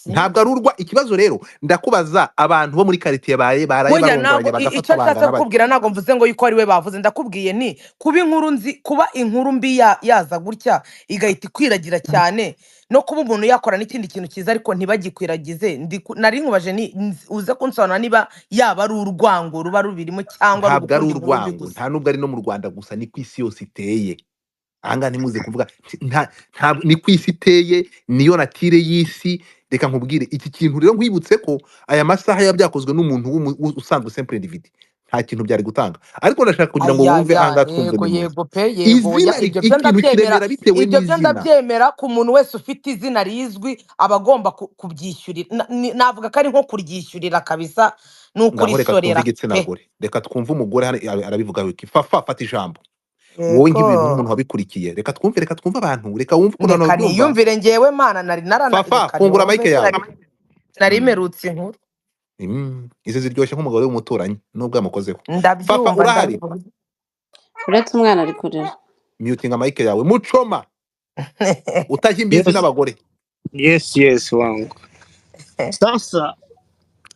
ntabwo ari urwa ikibazo rero ndakubaza abantu bo muri quartier baraye burya ntabwo barongoranya icyo bagafata nshatse bangana bati kukubwira ntabwo mvuze ngo yuko ari we bavuze, ndakubwiye ni kuba inkuru mbi yaza gutya igahita ikwiragira cyane, no kuba umuntu yakora n'ikindi kintu cyiza ariko ntibagikwiragize. Nari nkubaje uze kunsobanura niba yaba ari urwango ruba rubirimo cyangwa ari ntabwo ari ugukunda inkuru mbi urwango gusa. nta nubwo ari no mu Rwanda gusa ni ku isi yose iteye. Ahangaha ntimuze kuvuga ni ku isi iteye niyo natire y'isi. Reka nkubwire iki kintu rero nkwibutse ko aya masaha yaba byakozwe n'umuntu usanzwe simple individu nta kintu byari gutanga, ariko ndashaka kugira ngo wumve ahangaha twumve Yego pe yego izina ibyo byo ikintu ndabyemera, kiremera bitewe ibyo byo n'izina. ndabyemera ku muntu wese ufite izina rizwi aba agomba kubyishyurira. Navuga ko ari nko kuryishyurira kabisa, ni Ngaho reka twumve ukurisorera igitsina pe. gore, reka twumve umugore hano arabivuga wiki fata ijambo wowe nk'ibintu Yego nk'umuntu wabikurikiye. Reka twumve abantu, reka wumve ukuntu abantu reka babyumva. niyumvire njyewe mana nari Fafa reka fungura niyumve mike yawe. nari merutse inkuru Izi ziryoshye nk'umugore w'umuturanyi nubwo yamukozeho. Fafa ndabyumva urahari? uretse umwana ari kurira. Mutinga mike yawe Muchoma utashya imbizi Yes, n'abagore. yes wangu.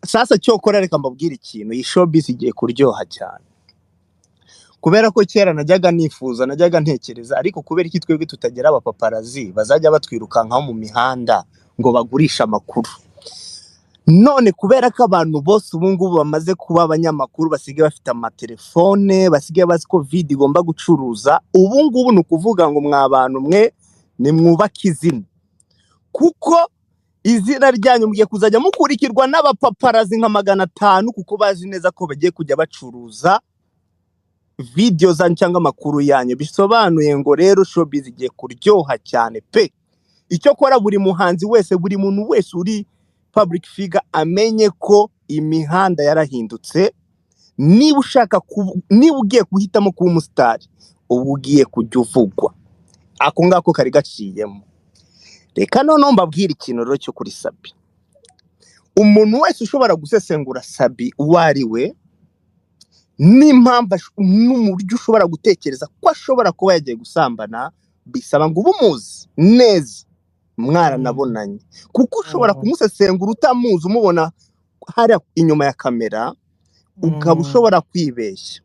Sasa cyokora reka mbabwire ikintu, iyi showbiz igiye kuryoha cyane. Kubera ko kera najyaga ntekereza ariko kubera iki twebwe tutagera abapaparazi bazajya batwirukankaho mu mihanda ngo bagurisha amakuru. None kubera ko abantu bose ubu ngubu bamaze kuba abanyamakuru, basigaye bafite amatelefone, basigaye bazi ko video igomba gucuruza, ubu ngubu ni ukuvuga ngo mwa bantu mwe nimwubake izina, kuko izina ryanyu mugiye kuzajya mukurikirwa n'abapaparazi nka 500 kuko bazi neza ko bagiye kujya bacuruza video zanyu cyangwa amakuru yanyu. Bisobanuye ngo rero showbiz igiye kuryoha cyane pe. Icyo kora buri muhanzi wese, buri muntu wese uri public figure amenye ko imihanda yarahindutse. Niba ugiye guhitamo kuba umusitari, ubu ugiye kujya uvugwa. Ako ngako kari gaciyemo. Reka noneho mbabwire ikintu rero cyo kuri Sabi. Umuntu wese ushobora gusesengura Sabi uwo ari we, n'impamvu n'umuryo ushobora gutekereza ko ashobora kuba yagiye gusambana, bisaba ngo ubumuzi neza mwaranabonanye, kuko ushobora kumusesengura utamuzi, umubona hari inyuma ya kamera ukaba ushobora kwibeshya.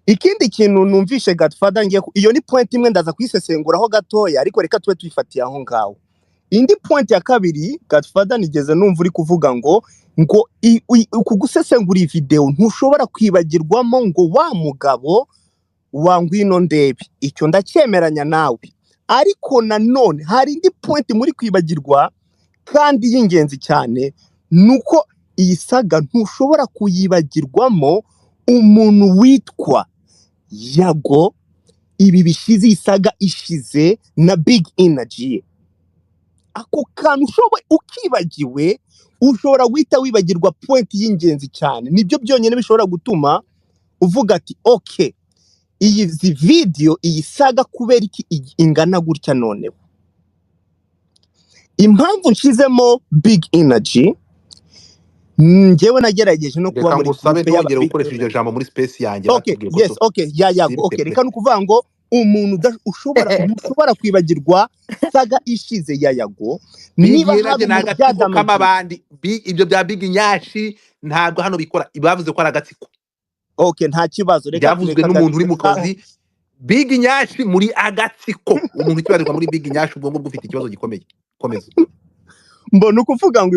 Ikindi kintu numvishe Godfather ngiye iyo ni point imwe ndaza kwisesenguraho gatoya, ariko reka tube twifatiye aho ngaho. Indi point ya kabiri Godfather nigeze numva uri kuvuga ngo kugusesengura video ntushobora kwibagirwamo ngo wa mugabo wa Ngwino Ndebe. Icyo ndacyemeranya nawe, ariko nanone hari indi point muri kwibagirwa kandi y'ingenzi cyane, nuko iyi saga ntushobora kuyibagirwamo umuntu witwa Yago. Ibi bishize isaga ishize na Big Energy, ako kantu ushoboye ukibagiwe, ushobora guhita wibagirwa point y'ingenzi cyane. Nibyo byonyine bishobora gutuma uvuga ati okay, iyi video iyi saga kubera iki ingana gutya. Noneho impamvu nshizemo Big Energy njyewe nagerageje no kuba reka muri ngusabe groupe ntongere y'aba gukoresha iryo jambo muri space yanjye okay batubwiye ko yes okay yago okay reka nukuvuga ngo umuntu ushobora kwibagirwa saga ishize yago niba Big hari Nage umuntu n'agatsiko byadamaje k'amabandi ibyo bya Big Nyashi ntabwo hano bikora bavuze ko ari agatsiko okay nta kibazo reka byavuzwe n'umuntu uri mu kazi Big Nyashi muri agatsiko umuntu ukibarirwa muri Big Nyashi ubwo ngubwo ufite ikibazo gikomeye komeza mbona ukuvuga ngo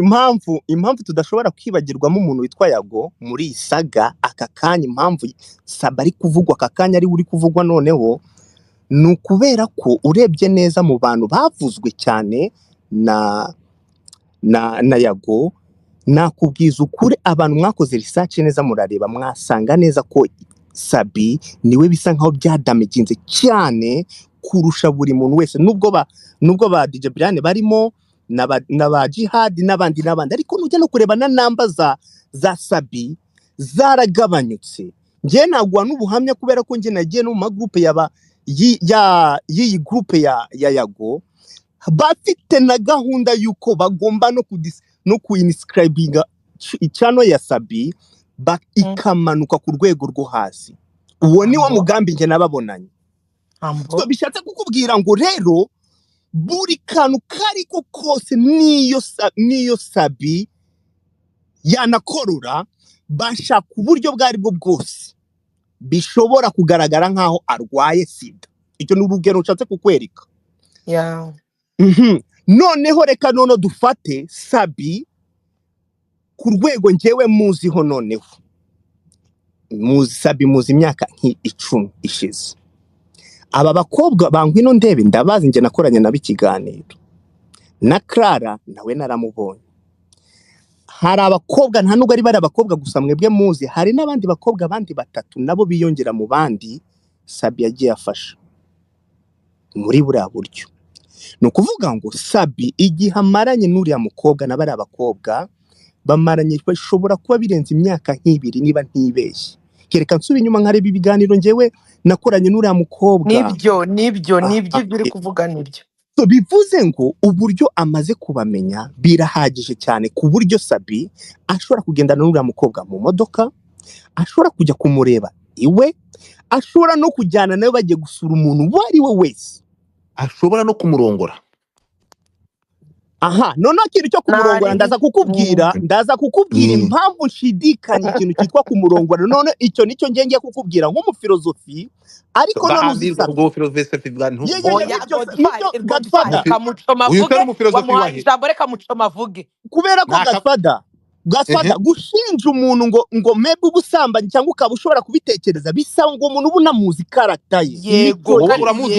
impamvu tudashobora kwibagirwamo umuntu witwa Yago muri iyi saga aka kanya impamvu Saba ari kuvugwa aka kanya ari uri kuvugwa noneho ni ukubera ko urebye neza mu bantu bavuzwe cyane na Yago nakubwiza ukuri abantu mwakoze research neza murareba mwasanga neza ko Sabi niwe bisa nkaho byadamaginze cyane kurusha buri muntu wese nubwo ba DJ Brian barimo na Jihad n'abandi ariko nujya no kureba na namba za Sabi zaragabanyutse ngiye nagwa n'ubuhamya kubera ko ngiye nagiye no mu magroupe y'iyi groupe ya Yago bafite na gahunda yuko bagomba no kuinscribinga channel ya Sabi ikamanuka ku rwego rwo hasi uwo ni wo mugambi nge nababonanye so bishatse kukubwira ngo rero buri kantu kariko kose niyo Sabi yanakorora bashaka uburyo bwari bwo bwose bishobora kugaragara nkaho arwaye sida icyo ni urugero nshatse kukwereka noneho reka none dufate Sabi ku rwego njyewe muziho noneho Sabi muzi imyaka nk'icumi ishize aba bakobwa bangwino ndebe ndabazi nje nakoranye nabo ikiganiro na Clara nawe naramubonye hari abakobwa nta nubwo ari bari abakobwa gusa mwebwe muzi hari n'abandi bakobwa abandi batatu nabo biyongera mu bandi Sabi yagiye afasha muri buriya buryo ni ukuvuga ngo Sabi igihe amaranye n'uriya mukobwa n'abari abakobwa bamaranye bashobora kuba birenze imyaka nk'ibiri niba ntibeshye kereka nsubi inyuma nkareba ibiganiro njyewe nakoranye n'uriya mukobwa nibyo uri kuvuga nibyo so bivuze ngo uburyo amaze kubamenya birahagije cyane ku buryo Sabi ashobora kugendana n'uriya mukobwa mu modoka ashobora kujya kumureba iwe ashobora no kujyana nawe bagiye gusura umuntu uwo ari we wese ashobora no kumurongora aha noneho ikintu cyo kumurongora ndaza kukubwira impamvu nshidikanya ikintu cyitwa kumurongora none icyo nicyo ngiye kukubwira nk'umufilozofi ariko none kubera ko Godfather gushinja umuntu ngo maybe ubusambanyi cyangwa ukaba ushobora kubitekereza bisa ngo umuntu ubu namuzi karata ye yego uramuzi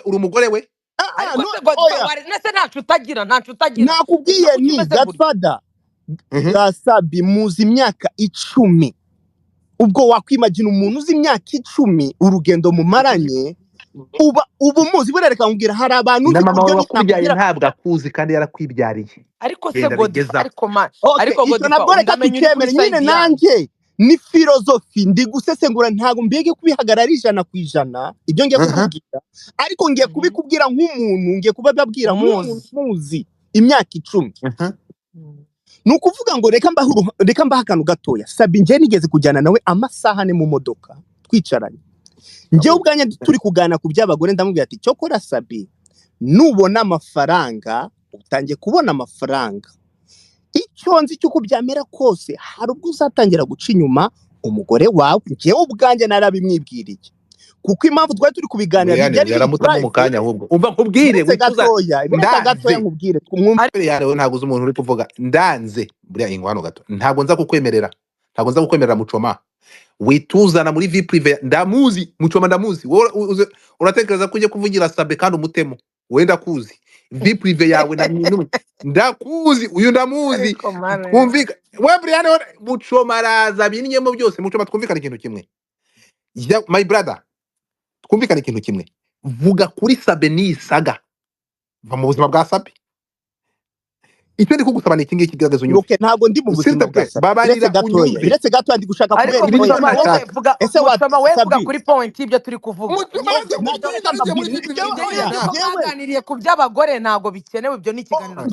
uri umugore we nakubwiye ni Godfather Sabi muzi imyaka 10 ubwo wakwimagina umuntu uzi imyaka 10 urugendo mumaranye ubu muzi burereka nkubwira hari abantu na mama wakubyaye ntabwo akuzi kandi yarakwibyariye ariko se ariko ndamenya nyine nanjye ni filozofi ndi gusesengura ntago mbege kubihagarara 100% ibyo ngiye kukubwira ariko ngiye kubikubwira nk'umuntu ngiye kubabwira muzi imyaka 10 nukuvuga ngo reka mbaha akantu gatoya Sabi ngiye nigeze kujyana nawe amasaha ne mu modoka twicaranye ngiye ubwanya turi kugana ku by'abagore ndamubwira ati cyo kora Sabi nubona amafaranga utangiye kubona amafaranga icyo nzi cyuko byamera kose hari ubwo uzatangira guca inyuma umugore wawe ngiye ubwanjye narabimwibwiriye kuko impamvu twari turi kubiganira byari yaramutamo mu kanya ahubwo umva nkubwire gatoya nkubwire twumve yawe ntago uzi umuntu uri kuvuga ndanze buriya ingwano gato ntago nza kukwemerera Muchoma wituzana muri vie prive ndamuzi Muchoma ndamuzi uratekereza ko uje kuvugira Sabe kandi umutemo wenda kuzi vie prive yawe na ndakuzi uyu ndamuzi twumvika we Brian Muchoma araza binyemo byose Muchoma twumvikana ikintu kimwe my brother twumvikana ikintu kimwe vuga kuri Sabe ni saga va mu buzima bwa Sabe icyo ndi kugusaba ni kingi kigaragaza unyumva okay ntago ndi mu buzima bwa Sabe biretse gato ndi gushaka kubera ese wavuga kuri point ibyo turi kuvuga baganiriye ku by'abagore ntago bikenewe ibyo ni ikiganiro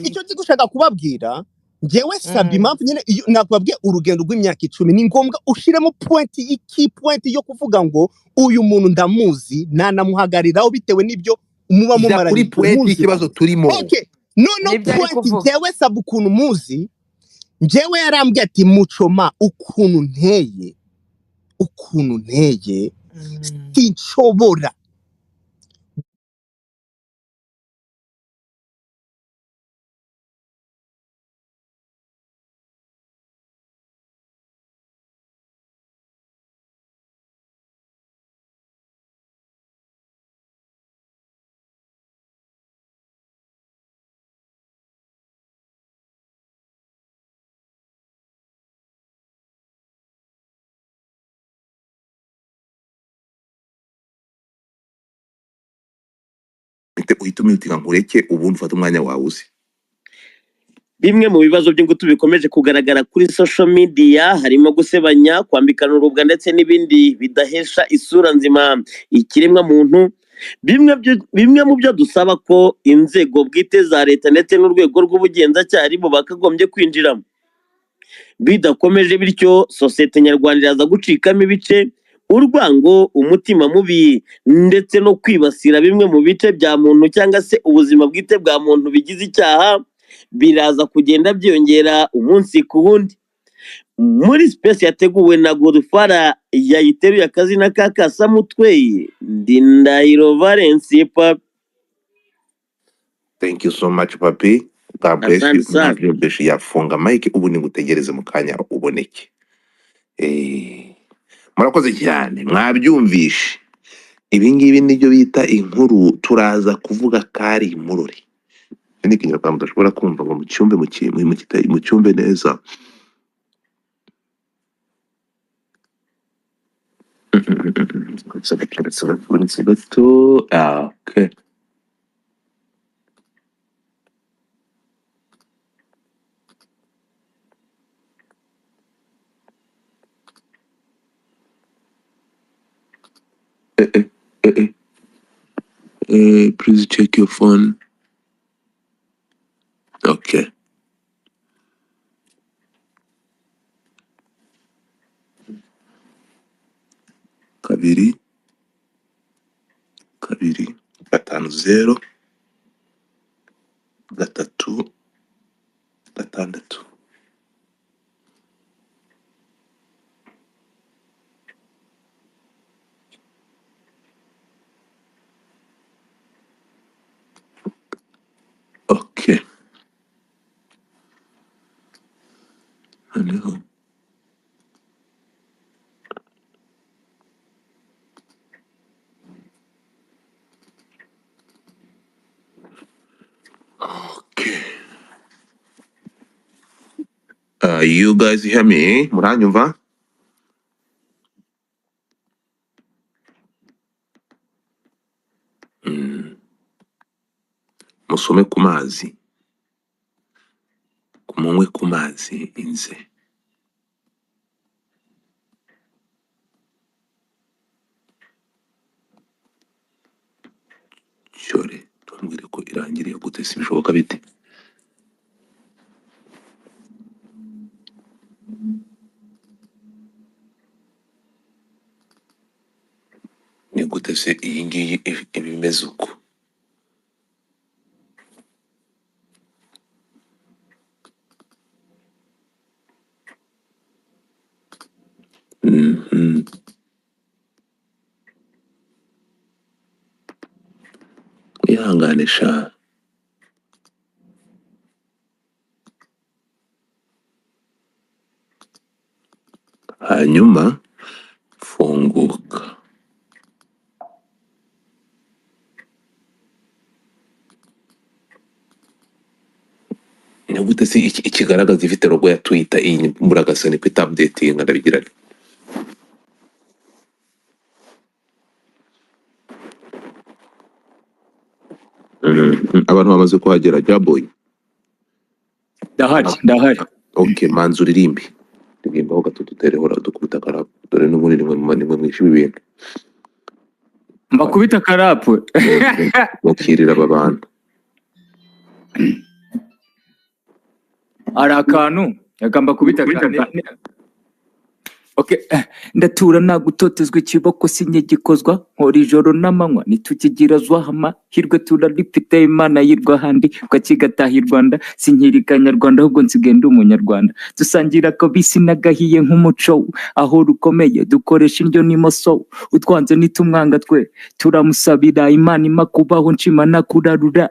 icyo ndi gushaka kubabwira njyewe sabe impamvu nyine iyo nakubabwiye urugendo rw'imyaka 10 ni ngombwa ushiremo point yo kuvuga ngo uyu muntu ndamuzi nanamuhagariraho bitewe n'ibyo muba jya kuri mumaranye point muzi y'ikibazo turimo. okay no nibyo ari point kuvuga njyewe sabe ukuntu muzi njyewe yarambwiye ati Muchoma ukuntu nteye sinshobora uhita umwitika ngo ureke ubundi ufate umwanya wawe uzi. Bimwe mu bibazo by'ingutu bikomeje kugaragara kuri social media harimo gusebanya, kwambikana urubwa ndetse n'ibindi bidahesha isura nzima ikiremwa muntu. Bimwe mu byo dusaba ko inzego bwite za leta ndetse n'urwego rw'ubugenzacyaha aribo bakagombye kwinjiramo. Bidakomeje bityo sosiyete nyarwanda iraza gucikamo ibice, urwango, umutima mubi ndetse no kwibasira bimwe mu bice bya muntu cyangwa se ubuzima bwite bwa muntu bigize icyaha biraza kugenda byongera umunsi ku wundi. Muri space yateguwe na Godfara yayiteruye akazina ka Kasamutwe ndi Ndahiro Valence pa. Thank you so much papi. God bless Asante you. sana. Navyo beshi yafunga mike ubu ni gutegereze mu kanya uboneke. Murakoze cyane mwabyumvishe. Ibingibi nibyo bita inkuru turaza kuvuga kari imururi. Ni kinyarwanda mudashobora kumva ngo mu cyumbe neza. It's gato. Okay. Please check your phone. Okay. Kabiri 50 6. Okay. Noneho okay. You guys hear me? Muranyumva? Musome ku mazi. Munywe ku mazi inze. Cyore tumbwire ko irangiriye gute si bishoboka bite? Ni gute se iyi ngiyi ibimeze uko? Ihangane sha. Hanyuma funguka. Ni gute se ikigaragaza ifite logo ya Twitter iyi muragasane ku updating ndabigira. Abantu bamaze kuhagera Jaboy. Ndahari. Okay, manzu ririmbi. Ririmba ho gato duterehora dukubita karapu. Dore n'ubundi nimwe mwishiba ibintu. Mbakubita karapu. Mukirira aba bantu. hari akantu yagamba kubita kane. Okay, ndatura nagutotezwa ikiboko sinyegikozwa nkora ijoro n'amanywa nitukigirazwa amahirwe turarifite imana y'irwa handi ukakigataha i Rwanda sinkiri kanyarwanda ahubwo nsigaye ndi umunyarwanda dusangira akabisi n'agahiye nk'umuco aho rukomeye dukoresha indyo n'imoso utwanze nitumwanga twe turamusabira imana ima kubaho nshima nakurarura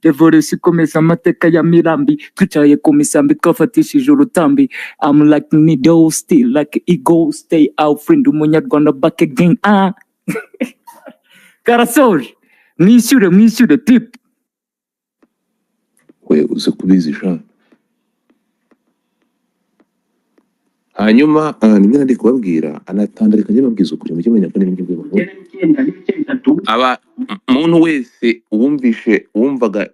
revolution ikomeza amateka ya mirambi twicaye ku misambi twafatishije urutambi I'm like needle still like go stay out friend umunyarwanda back again Karasoje mwishyure tip we uze kubizi sha hanyuma nimwe ndi kubabwira anatandarika njye babwiza ukuri mujye menya ko n'ibindi bibaho aba muntu wese wumvaga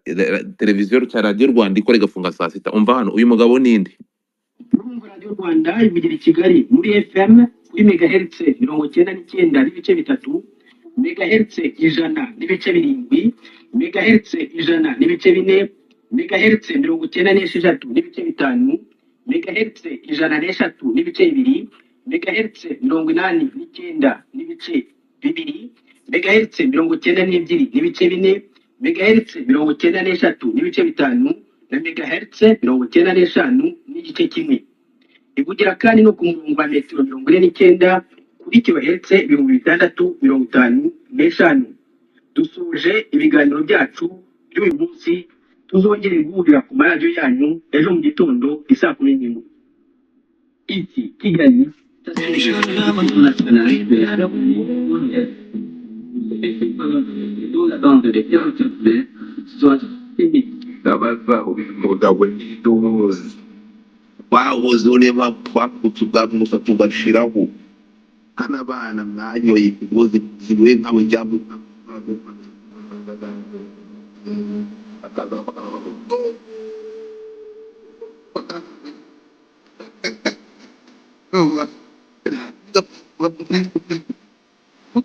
televiziyo cyangwa radio Rwanda ikora igafunga saa sita umva hano uyu mugabo ninde Radio Rwanda ivugira i Kigali muri FM kuri megahertz 99.3 megahertz 100.7 megahertz 100.4 megahertz 96.5 megahertz 103.2 megahertz 89.9 megahertz 92.4 megahertz 93.5 na megahertz 95.1 ivugira kandi no ku murongo wa metero 49 kuri kilohertz 655. Dusoje ibiganiro byacu by'uyu munsi tuzongere guhurira ku maradiyo yanyu ejo mu gitondo isaa 10 iki Kigali umugabo n'iduhuza wahoze ureba twakutugamuka tugashiraho kana abana mwanyoye ikigozi ziwe nkawe cyabuka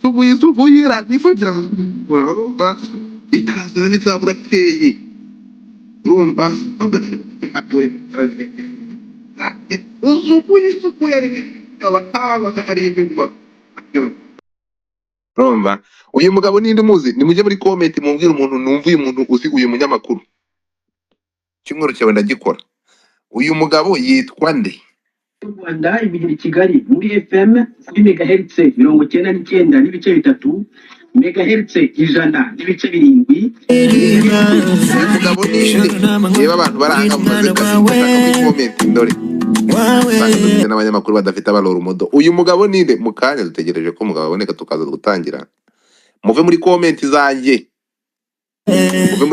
Tubuira nifugira urumva itazo nitsabura teye urumva atwe urumva uyu mugabo ninde muzi nimujye muri comment mumbwire umuntu numva uyu muntu uzi uyu munyamakuru kimworo cyawe ndagikora uyu mugabo yitwa nde Rwanda ivugira i Kigali muri FM kuri megahertz 99.3 megahertz 100.7 mugabo ninde yeba abantu baranga mumaze kandi muri comment ndore n'abanyamakuru badafite abalora umudo uyu mugabo ninde mukanya dutegereje ko mugabo aboneka tukaza gutangira muve muri comment zanjye muve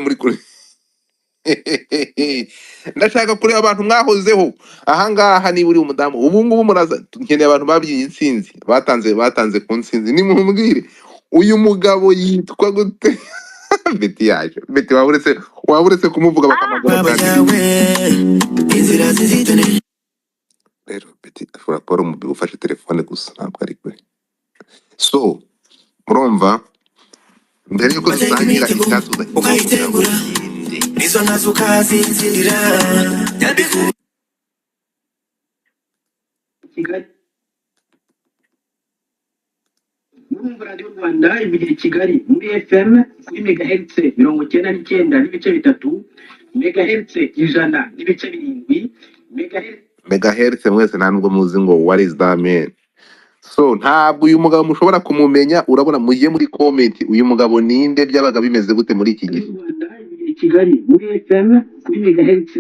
muri ndashaka kureba abantu mwahozeho ahangaha niba uri umudamu ubu ngubu muraza nkeneye abantu babyiye insinzi batanze ku nsinzi nimumbwire uyu mugabo yitwa gute Beti yaje Beti waburetse kumuvuga bakamagora rero Beti ashobora kuba ari umubi ufashe telefone gusa ntabwo ari kure so murumva mbere yuko dusangira itatuza nizo nazo kazinzira Radio Rwanda ivugira i Kigali muri FM kuri megahertz 99.3 megahertz 100.7 megahertz mwese nta nubwo muzi ngo what is that man so ntabwo uyu mugabo mushobora kumumenya urabona mujye muri comment uyu mugabo ninde byabaga bimeze gute muri iki gihe Kigali muri FM kuri megahertz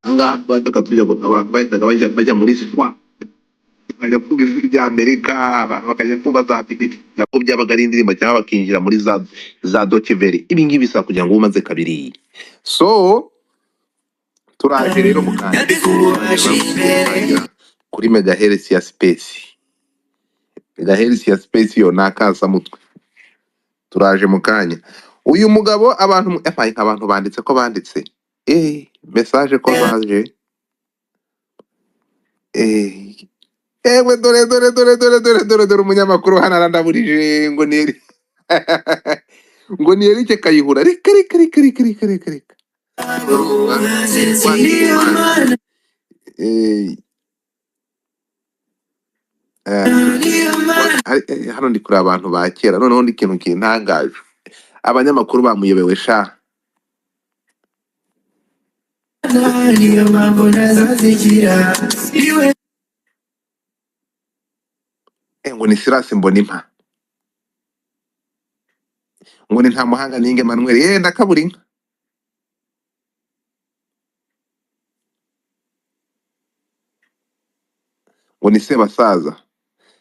Enggak, bahitaga bajya muri sitwa bakajya kumva ijwi rya Amerika, abantu bakajya kumva za BBC, nabwo byabaga ari indirimbo cyangwa bakinjira muri za Deutsche Welle. Ibi ngibi bisa kugira ngo umaze kabiri. So turaje rero mu kanya kuri megahertz ya space. Megahertz ya space yo nakasa mutwe. Turaje mu kanya. Uyu mugabo abantu banditse ko banditse. Message ko zaje. Ewe dore umunyamakuru hano arandaburije ngo neri ngo neri cye kayihura reka hano ndi kuri abantu ba kera, noneho ndi ikintu kintangaje, abanyamakuru bamuyobewe sha. Ngo ni Silas Mbonimpa, ngo ni Ntamuhanga Ninge Emmanuel, ndakabura inka. Ngo ni Sebasaza,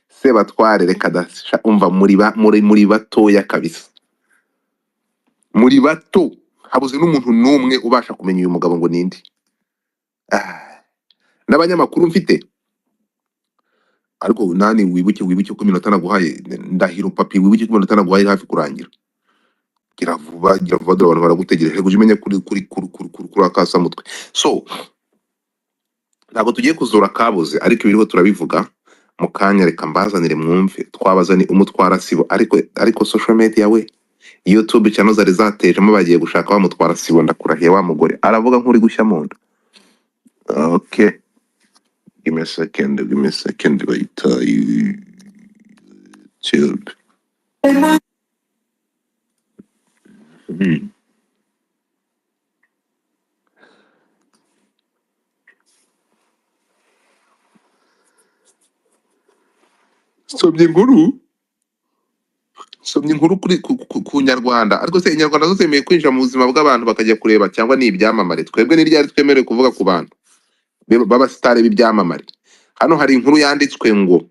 Sebatware, reka dasha umva muri batoya kabisa, muri bato habuze n'umuntu n'umwe ubasha kumenya uyu mugabo ngo nindi. N'abanyamakuru mfite ariko nani wibuke ko iminota naguhaye, ndahiro papi, wibuke ko iminota naguhaye hafi kurangira. Gira vuba dore abantu baragutegereje kuje umenya kuri akasa mutwe. So ntabwo tugiye kuzura kabuze, ariko ibiriho turabivuga mu kanya. Reka mbazanire mwumve, twabazani umutwara sibo, ariko social media we YouTube channel zari zatejemo bagiye gushaka bamutwara sibo. Ndakurahiye wa mugore aravuga nk'uri gushya mu nda. Okay, give me a second wait. Chilled. Somye inkuru kuri ku Nyarwanda, ariko se Inyarwanda zose zemeye kwinjira mu buzima bw'abantu bakajya kureba, cyangwa ni ibyamamare? Twebwe ni ryari twemerewe kuvuga ku bantu baba sitare b'ibyamamare? Hano hari inkuru yanditswe ngo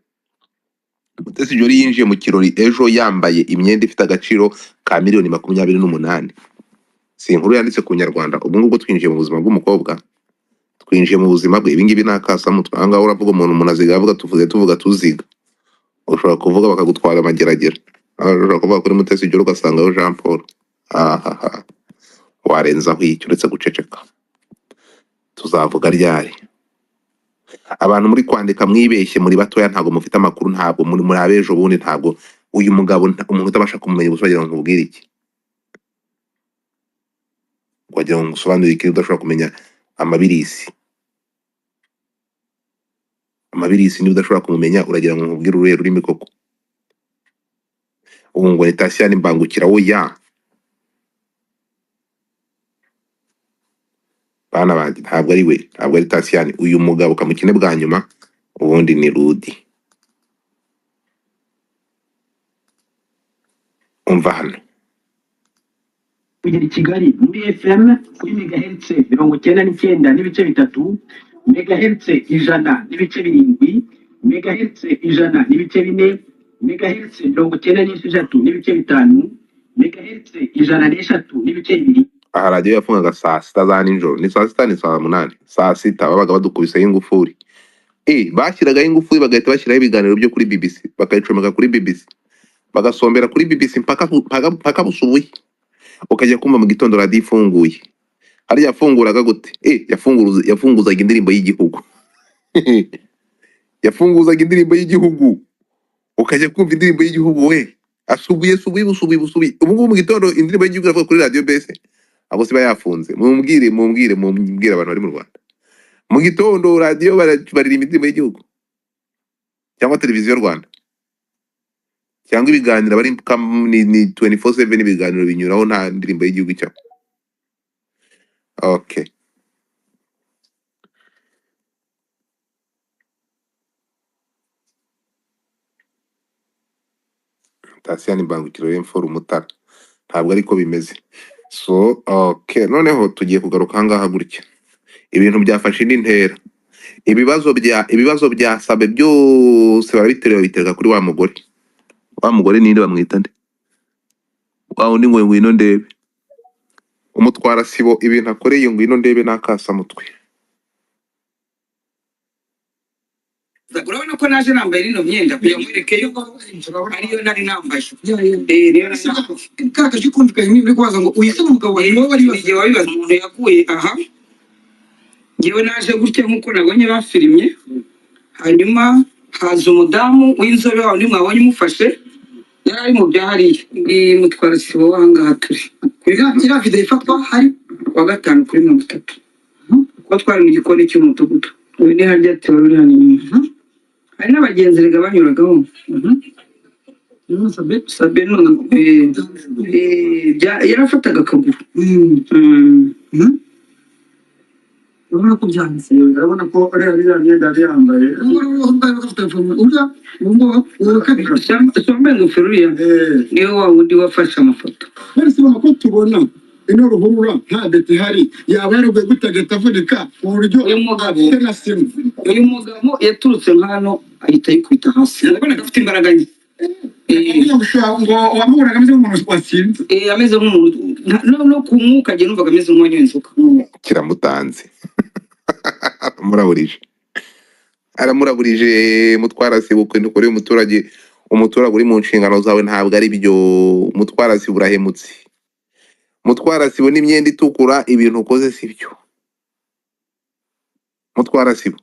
Mutesi Jolly yinjiye mu kirori ejo yambaye imyenda ifite agaciro ka $28,000,000. Si inkuru yanditse ku Nyarwanda. Ubu ngubwo twinjiye mu buzima bw'umukobwa, twinjiye mu buzima bwe. Ibi ngibi nakasa mutwe. Aha ngaha uravuga umuntu aziga avuga tuziga. Ushobora kuvuga bakagutwara amageragere. Ushobora kuvuga kuri Mutesi Jolly ugasangayo Jean Paul. Warenzaho icyo uretse guceceka. Tuzavuga ryari? Abantu muri kwandika mwibeshye, muri batoya, ntago mufite amakuru, ntago muri abejo bundi, ntago uyu mugabo umuntu utabasha kumenya gusobanura ngo nkubwire iki, wagira ngo usobanure iki udashobora kumenya amabirisi niba udashobora kumumenya uragira ngo nkubwire uruhe rurimi koko? Ubu ngo ni Tasiyani Mbangukira oya bana bandi, ntabwo ari we, ntabwo ari Tasiyani. Uyu mugabo kamukine bwa nyuma ubundi ni Rudi. Umva hano kugera i Kigali muri FM kuri megahertz 99.3, megahertz 100.7, megahertz 100.4, megahertz 93.5, megahertz 103.2. aha radiyo yafungaga saa sita za nijoro. Ni saa sita ni saa munani? Saa sita babaga badukubiseho ingufuri. Bashyiragaho ingufuri bagahita bashyiraho ibiganiro byo kuri BBC, bakayicomeka kuri BBC, bagasombera kuri BBC mpaka busubuye. Ukajya kumva mu gitondo radiyo ifunguye. Hari yafunguraga gute? Yafunguzaga indirimbo y'igihugu. Yafunguzaga indirimbo y'igihugu. Ukajya kumva indirimbo y'igihugu we. Asubuye. Ubu ngubu mu gitondo indirimbo y'igihugu iravuga kuri radiyo bese. Abo siba yafunze. Mumbwire abantu bari mu Rwanda. Mu gitondo radiyo baririmba indirimbo y'igihugu. Cyangwa televiziyo Rwanda. Cyangwa ibiganiro bari ni 24/7 ibiganiro binyuraho nta ndirimbo y'igihugu cyabo. Okay. Tasiyani Mbangukira y'imfura Umutara. Ntabwo ariko bimeze. So okay, noneho tugiye kugaruka ahangaha gutya. Ibintu byafashe indi ntera. ibibazo bya Sabe byose barabiterura bitereka kuri wa mugore ninde bamwita nde wa undi ngo ngwino ndebe umutwara sibo ibintu akoreye ngwino ndebe nakasa mutwe. urabona ko naje nambaye rino myenda kugira mwereke yuko ariyo nari nambaye kaka cyukumvikanye n'ibiri kwaza ngo uyisaba umugabo wawe wowe bari bagiye wabibaza umuntu yakuye aha ngewe naje gutya nkuko nabonye bafirimye hanyuma haza umudamu w'inzobe wawe ndi mwabonye umufashe yari ari mu byahariye mutwara sibo wangaha turi iriya video ifatwa hari wa gatanu kuri 30 kuko twari mu gikoni cy'umudugudu uyu ni harya tewe uri hano inyuma hari n'abagenzi rega banyuragaho Sabe yarafataga akaguru urabona ko byanditse urabona ko ariya myenda yari yambaye sombe ingofero uriya niwe wa wundi wafashe amafoto twese ubona ko tubona ino ruhurura nta deti ihari yaba yariguye gutageta avunika mu buryo afite na simu uyu mugabo yaturutse nk'hano ahita yikubita hasi urabona ko afite imbaraga nke ngo wamuburaga ameze nk'umuntu watsinze ameze nk'umuntu no ku mwuka agenda numvaga ameze nk'uwanyoye inzoga kiramutanze aramuraburije mutwara sibo kwenda ukore umuturage uri mu nshingano zawe ntabwo ari byo mutwara sibo urahemutse mutwara sibo n'imyenda itukura ibintu ukoze sibyo mutwara sibo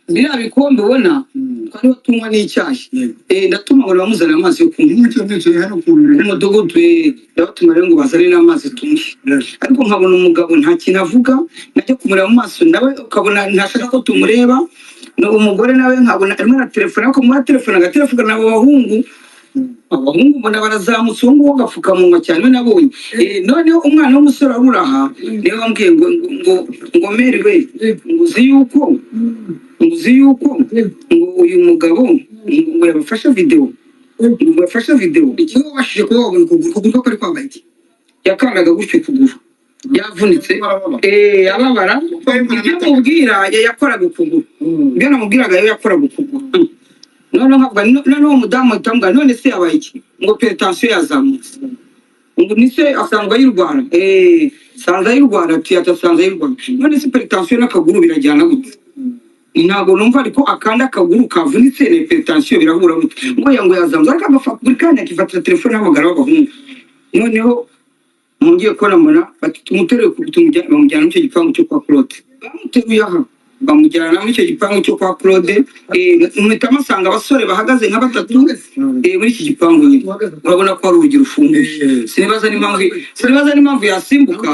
biriya bikombe ubona twari tunywa n'icyayi ndatuma ngo bamuzanire amazi yo kunywa umudugudu ndabatuma rero ngo bazane n'amazi tunywe ariko nkabona umugabo nta kintu avuga najya kumureba mu maso nawe ukabona ntashaka ko tumureba umugore nawe nkabona arimo aratelefona ariko muha telefone agatelefona n'abo abahungu mbona barazamutse uwo nguwo agapfukamunwa cyane we nabonye noneho umwana w'umusore arura aha niwe wambwiye ngo meri we ngo uzi yuko ngo uyu mugabo ngo yabafashe video ikigo wabashije kuba wabona ukuguru ko kari kwambaye iki yakandaga gutyo ukuguru yavunitse ababara ibyo mubwira yakoraga ukuguru ibyo namubwiraga yakoraga ukuguru noneho umudamu ahita amubwira none se yabaye iki ngo peretansiyo yazamutse ngo nise asanzwe ayirwara sanzwe ayirwara asanzwe ayirwara none se peretansiyo n'akaguru birajyana gute ntabwo numva ariko akandi akaguru kavunitse na peretansiyo birahura gute ngo yazamutse ariko buri kanya akifatira telefone y'abagara b'abahungu noneho ngiye kubona mbona tumuteruye bamujyana muri icyo gipangu cyo kwa Claude bamuteruye aha bamujyana muri icyo gipangu cyo kwa Claude muhita musanga abasore bahagaze nka batatu muri iki gipangu nyine urabona ko hari urugi rufunguye sinibaza n'impamvu yasimbuka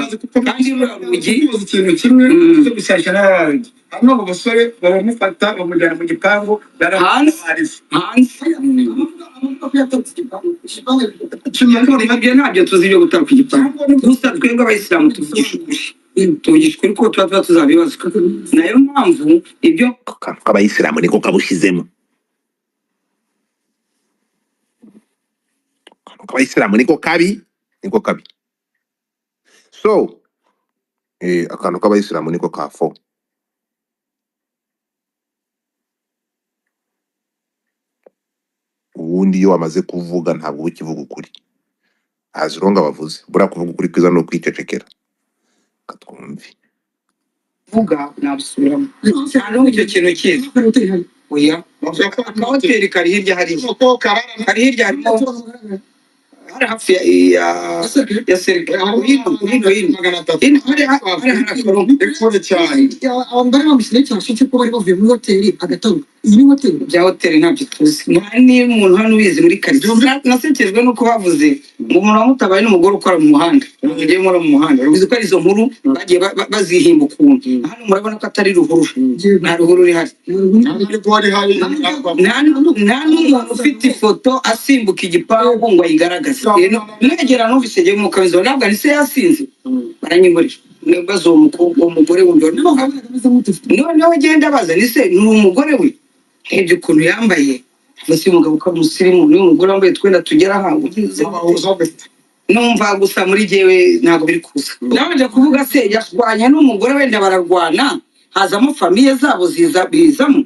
kandi urugi ikintu kimwe cyo gushyashya n'abandi hano abo basore baramufata bamujyana mu gipangu ntabyo tuzi ibyo gutaka igipangu gusa twebwe abayisilamu tuvugisha ukuri ko tuba tuzabibazwa nayo mpamvu ibyo abayisilamu niko kabushyizemo abayisilamu niko kabi so akantu k'abayisilamu niko kafo ubundi iyo wamaze kuvuga ntabwo uba ukivuga ukuri azironga bavuze buriya kuvuga ukuri kwiza ni ukwicecekera katwumvi vuga nabisubiramo ntabwo icyo kintu kizi oya akahoteli kari hirya harimo hari hafi ya serikali hino abambara bamushyire cyane cyo kuba bari bavuye muri hoteli agataruka iyi ni hoteli bya hoteli ntabyo tuzi nta niba umuntu hano ubizi muri karitsiye nasekejwe nuko bavuze ngo umuntu wamutabaye n'umugore ukora mu muhanda mugiye muri mu muhanda uzi ko ari izo nkuru bagiye bazihimba ukuntu hano murabona ko atari ruhurura nta ruhurura ihari nta n'umuntu ufite ifoto asimbuka igipangu ngo ayigaragaze negera numvise ngiye mu kabizo ntabwo ari se yasinze baranyimurira bazo umugore wundi noneho agenda baza ni se ni umugore we hebye ukuntu yambaye mbese umugabo ko musirimu ni umugore wambaye twenda tugera ahantu numva gusa muri jewe ntabwo biri kuza nabanje kuvuga se yashwanya n'umugore wenda bararwana hazamo famiye zabo bizamo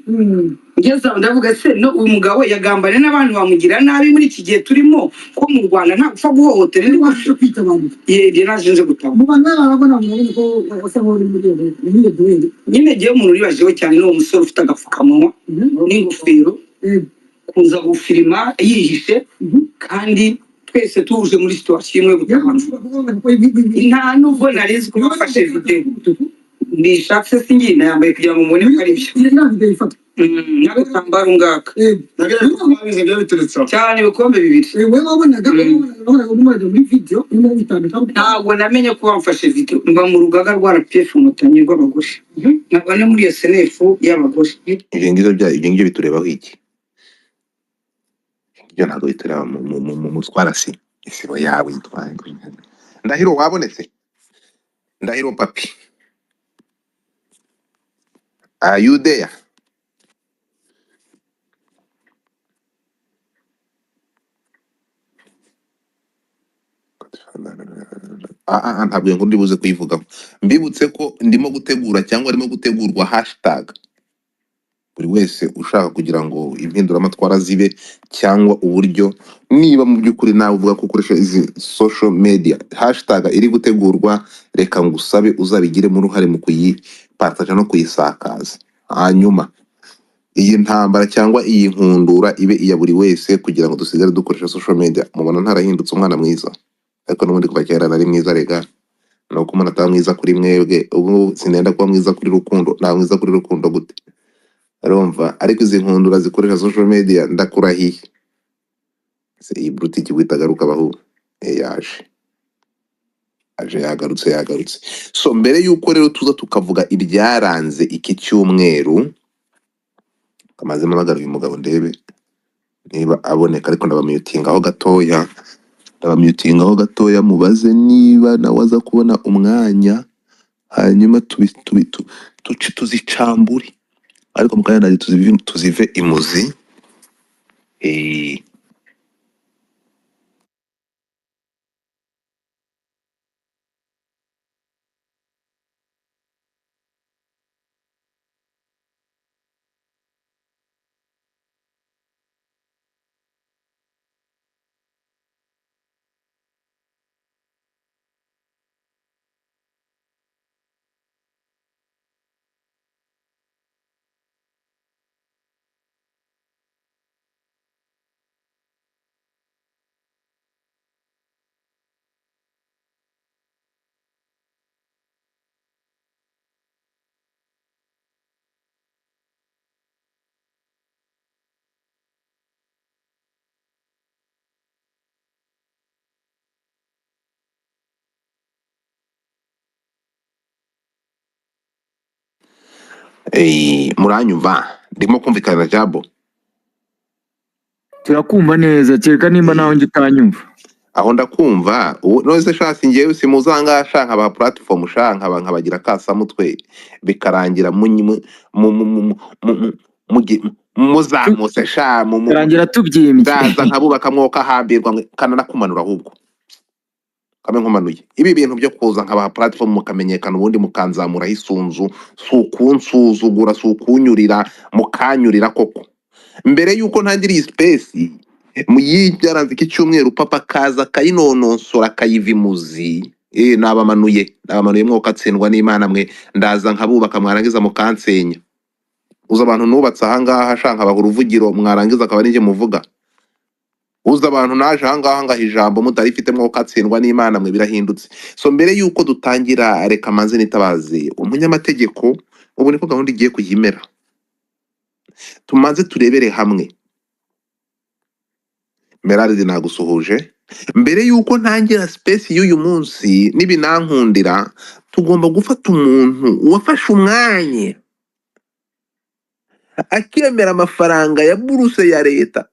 ngeze aho ndavuga se no uyu mugabo yagambane n'abantu bamugira nabi muri iki gihe turimo ko mu Rwanda nta gupfa guhohotera ndi bafite kwita abantu yeye naje nje gutaba mu bana barabona muri ko basa muri muri nyine gihe umuntu uribajeho cyane no umusore ufite agapfukamunwa n'ingofero kuza gufirima yihishe kandi twese tuje muri situation imwe gutabana nta nubwo narizi ko bafashe video ndishakse singina yambaye kugira ngo mubone ko ari byo n'agatambaro ngaka cyane ibikombe bibiri ntabwo namenye ko bamfashe video mba mu rugaga rwa RPF umutanyi rw'abagore ntabwo no muri iyo senefu y'abagore ibyo ngibyo biturebaho iki ibyo ntabwo bitureba mu mutwara isibo yawe yitwaye Ndahiro wabonetse Ndahiro papi are you there ntabwo ngo ndibuze kuyivugaho mbibutse ko ndimo gutegura cyangwa arimo gutegurwa hashtag buri wese ushaka kugira ngo impinduramatwara zibe cyangwa uburyo niba mu by'ukuri nawe uvuga ko ukoresha izi social media hashtag iri gutegurwa reka ngusabe uzabigiremo uruhare mu kuyipartaja no kuyisakaza hanyuma iyi ntambara cyangwa iyi nkundura ibe iya buri wese kugira ngo dusigare dukoresha social media mubona ntarahindutse umwana mwiza ariko n'ubundi kuva kera nari mwiza rega nuko umuntu ataba mwiza kuri mwebwe ubu sinenda kuba mwiza kuri Rukundo nta mwiza kuri Rukundo gute urumva ariko izi nkundura zikoresha social media ndakurahiye se iyi bruti kigwita garuka bahu yagarutse so mbere yuko rero tuza tukavuga ibyaranze iki cyumweru kamazemo amagara uyu mugabo ndebe niba aboneka ariko ndabamyutingaho gatoya mubaze niba nawe aza kubona umwanya hanyuma tuzicambure ariko mukanya nari tuzive imuzi muranyumva ndimo kumvikana jabo turakumva neza kereka nimba nawe ngitanyumva aho ndakumva nose shasi ngewe simuzanga shanka ba platform shanka nkabagira kasa mutwe bikarangira muzamuse sha rangira tubyimbye ndaza nkabubaka mwoka hambirwa kana nakumanura ahubwo kame nkomanuye ibi bintu byo kuza nkaba platform mukamenyekana ubundi mukanzamura isunzu sukunsuzugura sukunyurira mukanyurira koko mbere yuko ntangiriye space muyibyaranze iki cyumweru papa kaza kayinononsora kayivimuzi nabamanuye mwoka tsindwa n'Imana mwe ndaza nkabubaka mwarangiza mukansenya uza abantu nubatse ahangaha shanka bahuruvugiro mwarangiza akaba nije muvuga uza abantu naje ahangaha ngaha ijambo mutarifite mwoka tsindwa n'Imana mwe birahindutse so mbere yuko dutangira reka manze nitabaze umunyamategeko ubu niko gahunda igiye kuyimera tumanze turebere hamwe Merari nagusuhuje mbere yuko ntangira space y'uyu munsi nibinankundira tugomba gufata umuntu wafashe umwanya akemera amafaranga ya buruse ya leta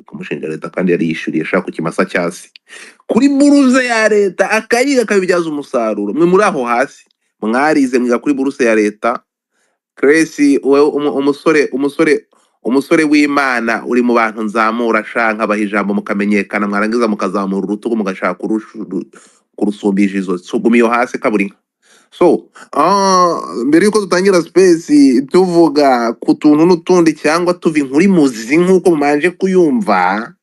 kumushinga leta kandi yari yishyuriye shaka ku kimasa cyasi kuri buruse ya leta akayiga akabibyaza umusaruro mwe muri aho hasi mwarize mwiga kuri buruse ya leta Grace umusore w'Imana uri mu bantu nzamura shanka bahijambo mukamenyekana mwarangiza mukazamura urutugu mugashaka kurusumbije izo suguma iyo hasi kaburi So mbere yuko dutangira space tuvuga ku tuntu n'utundi cyangwa tuva inkuru imuzi nk'uko mumanje kuyumva,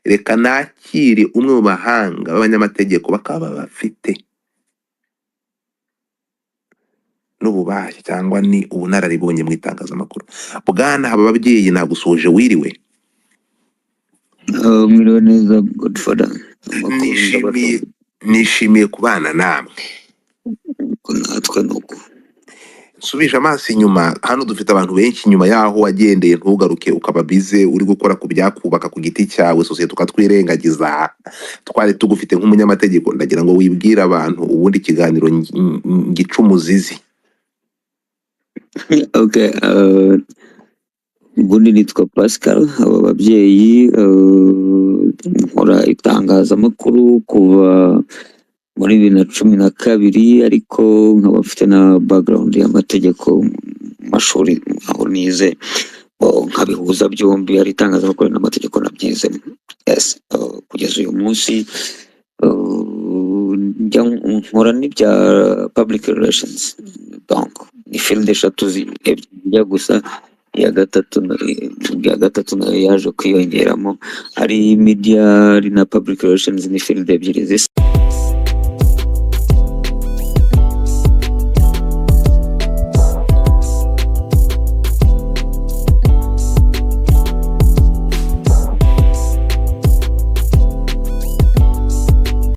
reka nakire umwe mu bahanga b'abanyamategeko bakaba bafite n'ububasha cyangwa ni ubunararibonye mu itangazamakuru. Bwana aba babyeyi nagusoje wiriwe. Mwiriwe neza Godfather. Nishimiye kubana namwe. Natwe nuko. Nsubije amaso inyuma, hano dufite abantu benshi nyuma yaho wagendeye ntugaruke ukaba bize uri gukora ku byakubaka ku giti cyawe, sosiyete ukatwirengagiza. Twari tugufite nk'umunyamategeko, ndagira ngo wibwire abantu ubundi ikiganiro ngica umuzizi. Okay, ubundi nitwa Pascal. Aba babyeyi nkora itangazamakuru kuva muri 2012, ariko nkaba mfite na background y'amategeko mu mashuri aho nize, nkabihuza byombi, ari itangazamakuru n'amategeko nabyize. Yes, kugeza uyu munsi njya nkora n'ibya public relations, donc ni field eshatu zijya gusa, iya gatatu nayo yaje kwiyongeramo, ari media ari na public relations, ni field ebyiri zisa.